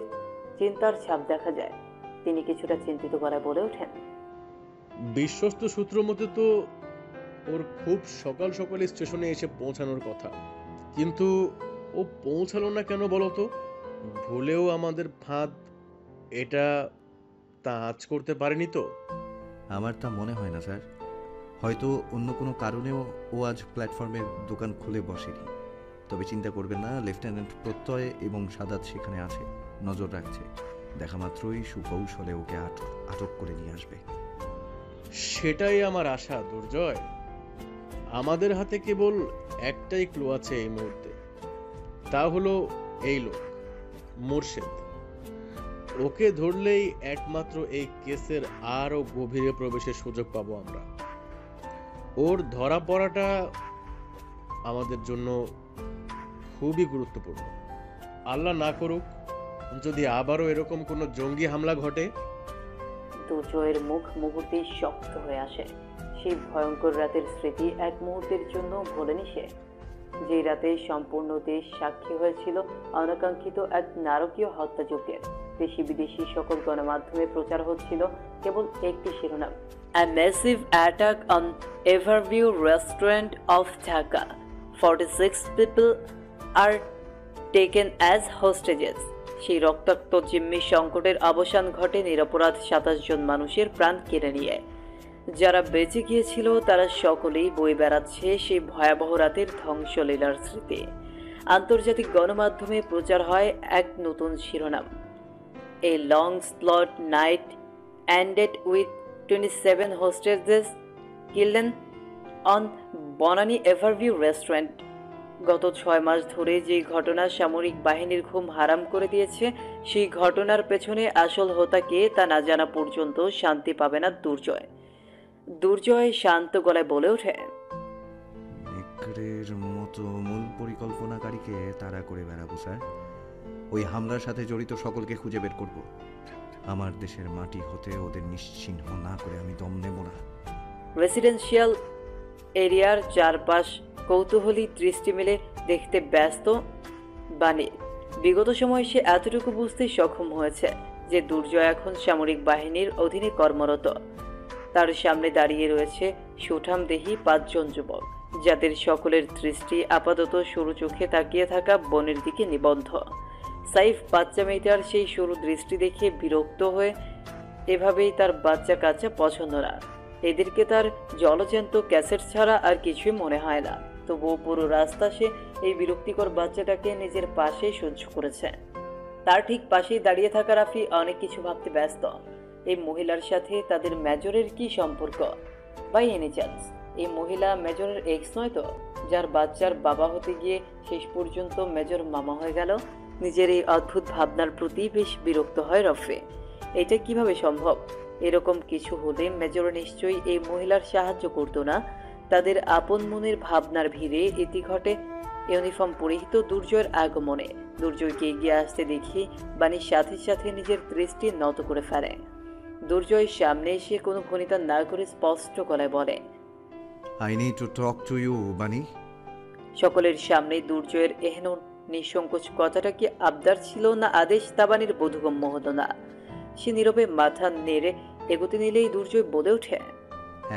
চিন্তার ছাপ দেখা যায়। তিনি কিছুটা চিন্তিত করায় বলে ওঠেন, বিশ্বস্ত সূত্র মতে তো ওর খুব সকাল সকালে স্টেশনে এসে পৌঁছানোর কথা, কিন্তু ও পৌঁছালো না কেন বলতো? ভুলেও আমাদের ফাঁদ এটা তা আজ করতে পারেনি তো? আমার তা মনে হয় না স্যার, হয়তো অন্য কোনো কারণেও ও আজ প্ল্যাটফর্মের দোকান খুলে বসেনি। তবে চিন্তা করবেন না, লেফটেন্যান্ট প্রত্যয় এবং সাদাত সেখানে আছে, নজর রাখছে। দেখা মাত্রই সুকৌশলে ওকে আটক করে নিয়ে আসবে। সেটাই আমার আশা দুর্জয়। আমাদের হাতে কেবল একটাই ক্লু আছে এই মুহূর্তে, তা হলো এই লোক মুর্শেদ। ওকে ধরলেই একমাত্র এই কেসের আরো গভীরে প্রবেশের সুযোগ পাবো আমরা। ওর ধরা পড়াটা আমাদের জন্য খুবই গুরুত্বপূর্ণ। আল্লাহ না করুক যদি আবারও এরকম কোনো জঙ্গি হামলা ঘটে। দুর্জয়ের মুখ মুহূর্তেই শক্ত হয়ে আসে। সেই ভয়ঙ্কর রাতের স্মৃতি এক মুহূর্তের জন্য ভোলেনি সে। যে রাতে সম্পূর্ণ দেশ সাক্ষী হয়েছিল অনাকাঙ্ক্ষিত এক নারকীয় হত্যাযজ্ঞের। দেশি বিদেশি সকল গণমাধ্যমে প্রচার হচ্ছিল কেবল একটি শিরোনাম, A massive attack on Everview restaurant of Dhaka. 46 people are taken as hostages. সেই রক্তাক্ত জিম্মি সংকটের অবসান ঘটে নিরপরাধ 27 জন মানুষের প্রাণ কেড়ে নিয়ে। যারা বেঁচে গিয়েছিল তারা সকলেই বয়ে বেড়াচ্ছে সেই ভয়াবহ রাতের ধ্বংসলীলার স্মৃতি। আন্তর্জাতিক গণমাধ্যমে প্রচার হয় এক নতুন শিরোনাম, a long slot night ended with 27 hostages killed on Banani Everview restaurant. গত 6 মাস ধরে যে ঘটনা সামরিক বাহিনীর ঘুম হারাম করে দিয়েছে, সেই ঘটনার পেছনে আসল হোতা কে তা না জানা পর্যন্ত শান্তি পাবে না দুর্জয়। দুর্জয় শান্ত গলায় বলে ওঠে, নেকড়ের মতো মূল পরিকল্পনাকারীকে তাড়া করে বেড়াবো স্যার। ওই হামলার সাথে জড়িত সকলকে খুঁজে বের করব। আমার দেশের মাটি হতে ওদের নিশ্চিহ্ন না করে আমি দম নেব না। রেসিডেন্সিয়াল এরিয়ার চারপাশ কৌতূহলী দৃষ্টি মেলে দেখতে ব্যস্ত বাণী। বিগত সময়ে সে এতটুকু বুঝতে সক্ষম হয়েছে যে দুর্জয় এখন সামরিক বাহিনীর অধীনে কর্মরত। তার সামনে দাঁড়িয়ে রয়েছে সুঠামদেহী 5 জন যুবক, যাদের সকলের দৃষ্টি আপাতত সরু চোখে তাকিয়ে থাকা বনের দিকে নিবদ্ধ। সাইফ বাচ্চা মেয়েটার সেই সরু দৃষ্টি দেখে বিরক্ত হয়ে এভাবেই তার বাচ্চা কাচ্চা পছন্দ না। এদেরকে তার জলজ্যান্ত ক্যাসেট ছাড়া আর কিছুই মনে হয় না। তবুও পুরো রাস্তা সে এই বিরক্তিকর বাচ্চাটাকে নিজের পাশে সহ্য করেছে। তার ঠিক পাশেই দাঁড়িয়ে থাকা রাফি অনেক কিছু ভাবতে ব্যস্ত। এই মহিলার সাথে তাদের মেজরের কি সম্পর্ক? বাই এনি চান্স এই মহিলা মেজরের এক্স নয় তো, যার বাচ্চার বাবা হতে গিয়ে শেষ পর্যন্ত মেজর মামা হয়ে গেল? নিজের এই অদ্ভুত ভাবনার প্রতি বেশ বিরক্ত হয় রফে। এটা কিভাবে সম্ভব? এরকম কিছু হলে মেজর নিশ্চয়ই এই মহিলার সাহায্য করতো না। তাদের আপন মনের ভাবনার ভিড়ে ইতি ঘটে ইউনিফর্ম পরিহিত দুর্জয়ের আগমনে। দুর্জয়কে এগিয়ে আসতে দেখি বাণীর সাথে সাথে নিজের দৃষ্টি নত করে ফেলে। দুর্জয়ের সামনে এসে কোনো ভনিতা না করে স্পষ্ট গলায় বলে, I need to talk to you, বানি। সকলের সামনে দুর্জয়ের এহেন নিঃসংকোচ কথাটা কি আবদার ছিল না আদেশ? তাবানির বোধগম্য হতো না। সে নীরবে মাথা নেড়ে এগোতে নিলেই দুর্জয় বলে ওঠে,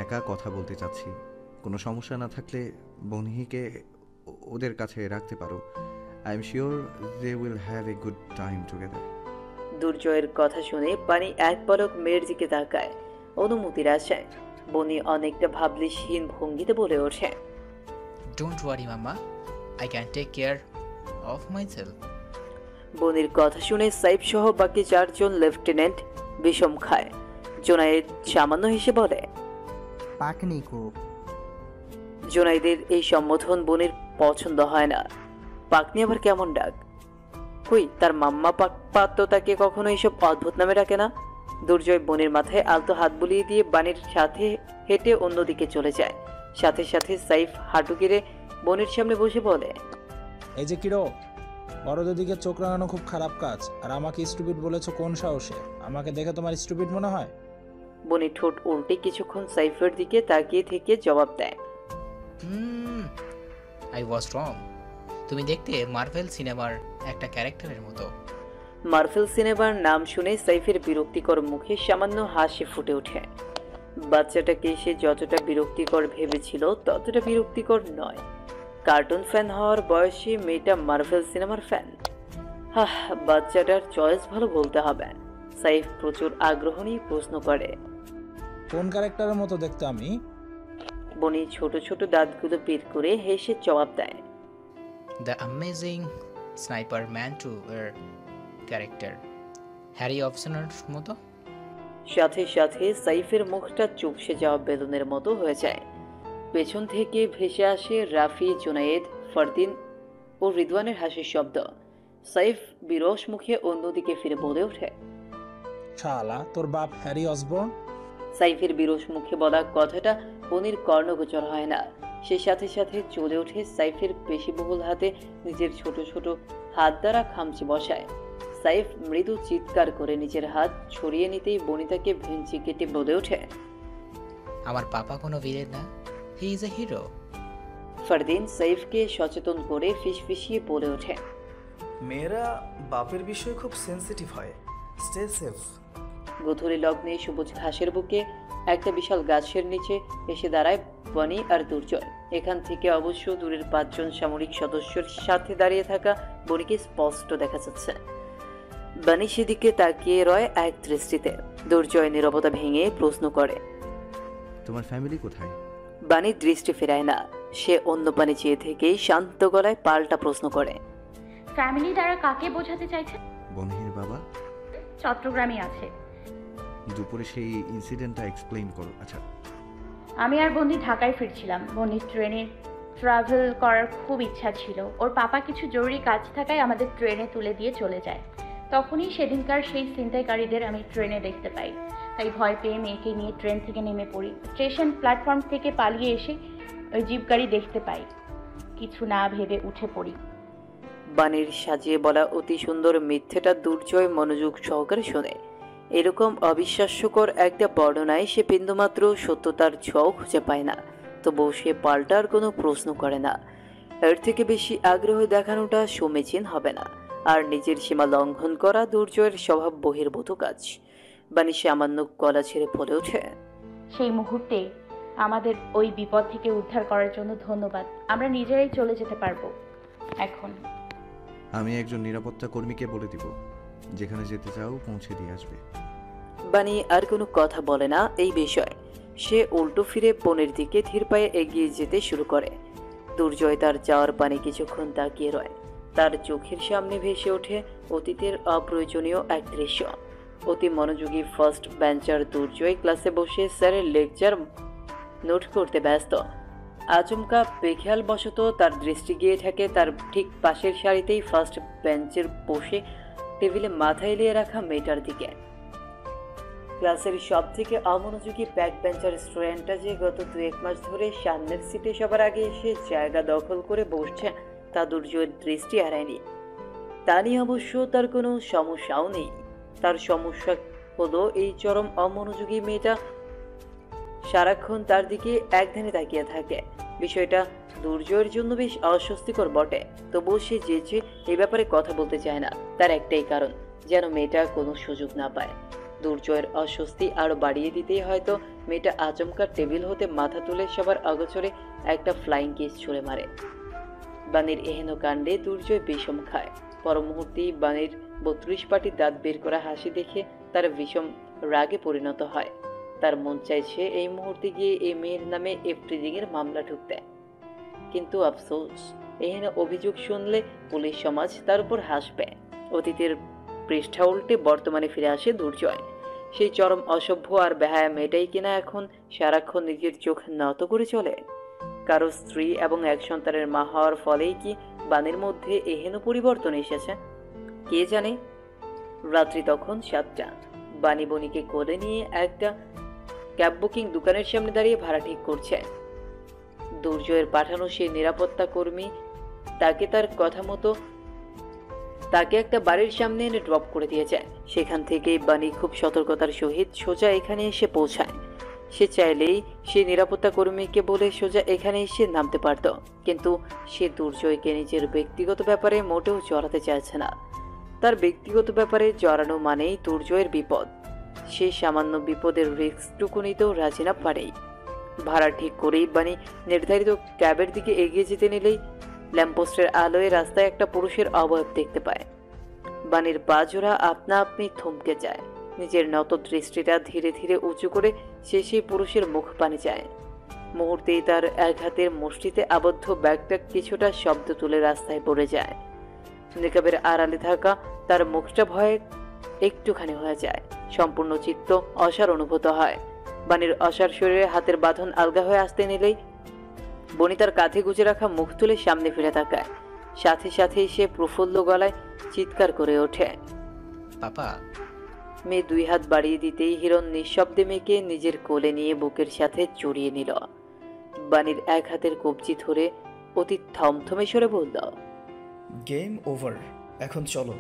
একা কথা বলতে চাচ্ছি। কোনো সমস্যা না থাকলে বনিকে ওদের কাছে রাখতে পারো। I am sure they will have a good time together. দুর্জয়ের কথা শুনে বাণী এক পলক মেয়ের দিকে তাকায় অনুমতির আশায়। বনি অনেকটা ভাবলিশহীন ভঙ্গিতে বলে ওঠে, ডোন্ট ওয়ারি মামা, I can take care of myself. বনির কথা শুনে সাইফ সহ বাকি 4 জন লেফটেন্যান্ট বিষম খায়। জোনায়েদ সামান্য হেসে বলে, পাকনি খুব। জোনায়েদের এই সম্বোধন বনির পছন্দ হয় না। পাকনি আবার কেমন ডাক? কই তার মাম্মা পাত্র তাকে কখনো এইসব অদ্ভুত নামে ডাকে না। দুর্জয় বনির মাথায় আলতো হাত বুলিয়ে দিয়ে বাণীর সাথে হেঁটে অন্যদিকে চলে যায়। সাথে সাথে সাইফ হাঁটু গেড়ে বনির সামনে বসে বলে, এই যে কিরো, বড়দের দিকে চোখ রাঙানো খুব খারাপ কাজ। আর আমাকে স্টুপিড বলেছো কোন সাহসে? আমাকে দেখে তোমার স্টুপিড মনে হয়? বনি ঠোঁট উল্টে কিছুক্ষণ সাইফের দিকে তাকিয়ে থেকে জবাব দেয়, আই ওয়াজ রং। তুমি দেখতে মার্ভেল সিনেমার একটা ক্যারেক্টারের মতো। মার্ভেল সিনেমার নাম শুনে সাইফের বিরক্তিকর মুখে সামান্য হাসি ফুটে ওঠে। বাচ্চাটাকে সে যতটা বিরক্তিকর ভেবেছিল ততটা বিরক্তিকর নয়। কার্টুন ফ্যান হওয়ার বয়সে মেয়েটা মার্ভেল সিনেমার ফ্যান। বাচ্চাটার চয়েস ভালো বলতে হবে। সাইফ প্রচুর আগ্রহ নিয়ে প্রশ্ন করে, কোন ক্যারেক্টারের মতো দেখতে আমি? বনি ছোট ছোট দাঁতগুলো বের করে হেসে জবাব দেয়, the amazing sniper man to এর ক্যারেক্টার, হ্যারি অবসনের মতো। সাথে সাথে সাইফের মুখটা চুপসে যাওয়া বেলুনের মতো হয়ে যায়। পেছন থেকে ভেসে আসে রাফি, জুনায়েদ, ফারদিন ও রিদওয়ানের হাসির শব্দ। সাইফ বিরস মুখে অন্যদিকে ফিরে বলে ওঠে, শালা তোর বাপ হ্যারি অসবর্ন। সাইফের বিরস মুখে বলা কথাটা বনির কর্ণগোচর হয় না। সে সাথে সাথে চলে ওঠে সাইফের পেশিবহুল হাতে নিজের ছোট ছোট হাত দ্বারা খামচি বসায়। সাইফ মৃদু চিৎকার করে নিজের হাত ছড়িয়ে নিতেই বনিতাকে ভেঞ্চি কেটে বলে ওঠে, আমার পাপা কোনো ভিলেন না, he is a hero. Fardin সাইফকে সচেতন করে ফিসফিসিয়ে বলে ওঠে, মেয়েরা বাপের বিষয়ে খুব সেনসিটিভ হয়, স্টে সেফ। গোধূলি লগ্নে সবুজ ঘাসের বুকে একটা বিশাল গাছের নিচে এসে দাঁড়ায় বনি আর দুর্জয়। এখান থেকে অবশ্য দূরের 5 জন সামরিক সদস্যের সাথে দাঁড়িয়ে থাকা বনিকে স্পষ্ট দেখা যাচ্ছে। বনি সেদিকে তাকিয়ে রয় এক দৃষ্টিতে। দুর্জয় নীরবতা ভেঙে প্রশ্ন করে, তোমার ফ্যামিলি কোথায়? বাণী দৃষ্টি ফেরায় না। সে অন্য পানে চেয়ে থেকেই শান্ত গলায় পাল্টা প্রশ্ন করে। ফ্যামিলি দ্বারা কাকে বোঝাতে চাইছেন? বনির বাবা চট্টগ্রামে আছে। দুপুরে সেই ইনসিডেন্টটা এক্সপ্লেইন করো। আচ্ছা, আমি আর বন্ধু ঢাকায় ফিরছিলাম। বন্ধুর ট্রেনে ট্রাভেল করার খুব ইচ্ছা ছিল। ওর পাপা কিছু জরুরি কাজ থাকায় আমাদের ট্রেনে তুলে দিয়ে চলে যায়। তখনই সেদিনকার সেই ছিনতাইকারীদের আমি ট্রেনে দেখতে পাই। তাই ভয় পেয়ে মেয়েকে নিয়ে ট্রেন থেকে নেমে পড়ি। স্টেশন প্ল্যাটফর্ম থেকে পালিয়ে এসে ওই জিপ গাড়ি দেখতে পাই। কিছু না ভেবে উঠে পড়ি। বাণীর সাজিয়ে বলা অতি সুন্দর মিথ্যেটা দুর্জয় মনোযোগ সহকারে শোনে। এরকম অবিশ্বাস্যকর একটা বর্ণনায় সে বিন্দুমাত্র সত্যতার ছোঁয়া খুঁজে পায় না। তবুও সে পাল্টার কোনো প্রশ্ন করে না। এর থেকে বেশি আগ্রহ দেখানোটা সমীচীন হবে না। আর নিজের সীমা লঙ্ঘন করা দুর্জয়ের স্বভাব বহির্ভূত কাজ। বাণী সামান্য গলা ছেড়ে বলে ওঠে, সেই মুহূর্তে আমাদের ওই বিপদ থেকে উদ্ধার করার জন্য ধন্যবাদ। আমরা নিজেরাই চলে যেতে পারবো এখন। আমি একজন নিরাপত্তা কর্মীকে বলে দিব, যেখানে যেতে চাও পৌঁছে দিয়ে আসবে। বাণী আর কোনো কথা বলে না এই বিষয়ে। সে উল্টো ফিরে বনের দিকে ধীর পায়ে এগিয়ে যেতে শুরু করে। দুর্জয় তার যাওয়ার পানে কিছুক্ষণ তাকিয়ে রয়। তার চোখের সামনে ভেসে ওঠে অতীতের অপ্রয়োজনীয় এক দৃশ্য। অতি মনোযোগী ফার্স্ট বেঞ্চার দুর্জয় ক্লাসে বসে স্যারের লেকচার নোট করতে ব্যস্ত। আচমকা বেখেয়াল বশত তার দৃষ্টি গিয়ে থাকে তার ঠিক পাশের সারিতেই ফার্স্ট বেঞ্চের বসে টেবিলে মাথা এলিয়ে রাখা মেয়েটার দিকে। ক্লাসের সব থেকে অমনোযোগী ব্যাক বেঞ্চার স্টুডেন্টটা যে গত 2-1 মাস ধরে সামনের সিটে সবার আগে এসে জায়গা দখল করে বসছে তা দুর্জয়ের দৃষ্টি এড়ায়নি। তা নিয়ে অবশ্য তার কোনো সমস্যাও নেই। তার সমস্যা হলো এই চরম অমনোযোগী মেয়েটা সারাক্ষণ তার দিকে একধানে তাকিয়ে থাকে। বিষয়টা দুর্জয়ের জন্য বেশ অস্বস্তিকর বটে। তবুও সে যে এই ব্যাপারে কথা বলতে চায় না। তার একটাই কারণ, যেন মেয়েটা কোনো সুযোগ না পায়। দুর্জয়ের অস্বস্তি আরো বাড়িয়ে দিতেই হয়তো মেয়েটা আচমকা টেবিল হতে মাথা তুলে সবার অগোচরে একটা ফ্লাইং কিস ছুঁড়ে মারে। বাণীর এহেন কাণ্ডে দুর্জয় বিষম খায়। পর মুহূর্তেই বাণীর 32 পাটি দাঁত বের করা হাসি দেখে তার বিষম রাগে পরিণত হয়। তার মন চাইছে এই মুহূর্তে গিয়ে এই মেয়ের নামে এফটিজিং এর মামলা ঠুকতে। কিন্তু আফসোস, এহেন অভিযোগ শুনলে পুলিশ সমাজ তার উপর হাসবে। অতীতের পৃষ্ঠা উল্টে বর্তমানে ফিরে আসে দুর্জয়। সেই চরম অসভ্য আর বেহায়া মেয়েটাই কিনা এখন সারাক্ষণ নিজের চোখ নত করে চলে। কারো স্ত্রী এবং এক সন্তানের মা হওয়ার ফলেই কি বাণীর মধ্যে এহেন পরিবর্তন এসেছে? কে জানে। রাত্রি তখন 7টা। বাণী বনিকে কোলে নিয়ে একটা ক্যাব বুকিং দোকানের সামনে দাঁড়িয়ে ভাড়া ঠিক করছে। দুর্জয়ের পাঠানো সেই নিরাপত্তা কর্মী তাকে তার কথা মতো তাকে একটা বাড়ির সামনে এনে ড্রপ করে দিয়েছে। সেখান থেকেই বাণী খুব সতর্কতার সহিত সোজা এখানে এসে পৌঁছায়। সে চাইলেই সে নিরাপত্তা কর্মীকে বলে সোজা এখানে এসে নামতে পারত, কিন্তু সে দুর্জয়কে নিজের ব্যক্তিগত ব্যাপারে মোটেও জড়াতে চাইছে না। তার ব্যক্তিগত ব্যাপারে জড়ানো মানেই দুর্জয়ের বিপদ। সে সামান্য বিপদের রিস্কটুকু নিতেও রাজি না পারেই। ভাড়া ঠিক করেই বাণী নির্ধারিত ক্যাবের দিকে এগিয়ে যেতে নিলেই ল্যাম্পপোস্টের আলোয় রাস্তায় একটা পুরুষের অবয়ব দেখতে পায়। বাণীর পা জোড়া আপনা আপনি থমকে যায়। নিজের নত দৃষ্টিটা ধীরে ধীরে উঁচু করে সে সেই পুরুষের মুখ পানে যায়। মুহূর্তেই তার এক হাতের মুষ্টিতে আবদ্ধ ব্যাগটা কিছুটা শব্দ তুলে রাস্তায় পড়ে যায়। নিকাবের আড়ালে থাকা তার মুখটা ভয়ে একটুখানি হয়ে যায়। সম্পূর্ণ চিত্ত অসার অনুভূত হয়। বাণীর অসার শরীরে হাতের বাঁধন আলগা হয়ে আসতে নিলেই বনি তার কাঁধে গুজে রাখা মুখ তুলে সামনে ফিরে তাকায়। সাথে সাথেই সে প্রফুল্ল গলায় চিৎকার করে ওঠে, পাপা। মেয়ে 2 হাত বাড়িয়ে দিতেই হিরণ নিঃশব্দে মেয়েকে নিজের কোলে নিয়ে বুকের সাথে জড়িয়ে নিল। বাণীর এক হাতের কবজি ধরে অতি থমথমে সরে বলল, গেম ওভার, এখন চলো।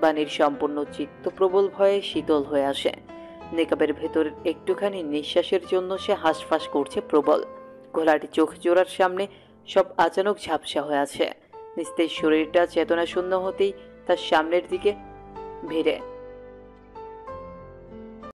বাণীর সম্পূর্ণ চিত্ত প্রবল ভয়ে শীতল হয়ে আসে। নেকাবের ভেতর একটুখানি নিঃশ্বাসের জন্য সে হাঁসফাঁস করছে প্রবল। ঘোলাটি চোখ জোড়ার সামনে সব আচানক ঝাপসা হয়ে আছে। নিস্তেজ শরীরটা চেতনা শূন্য হতেই তার সামনের দিকে ভিড়ে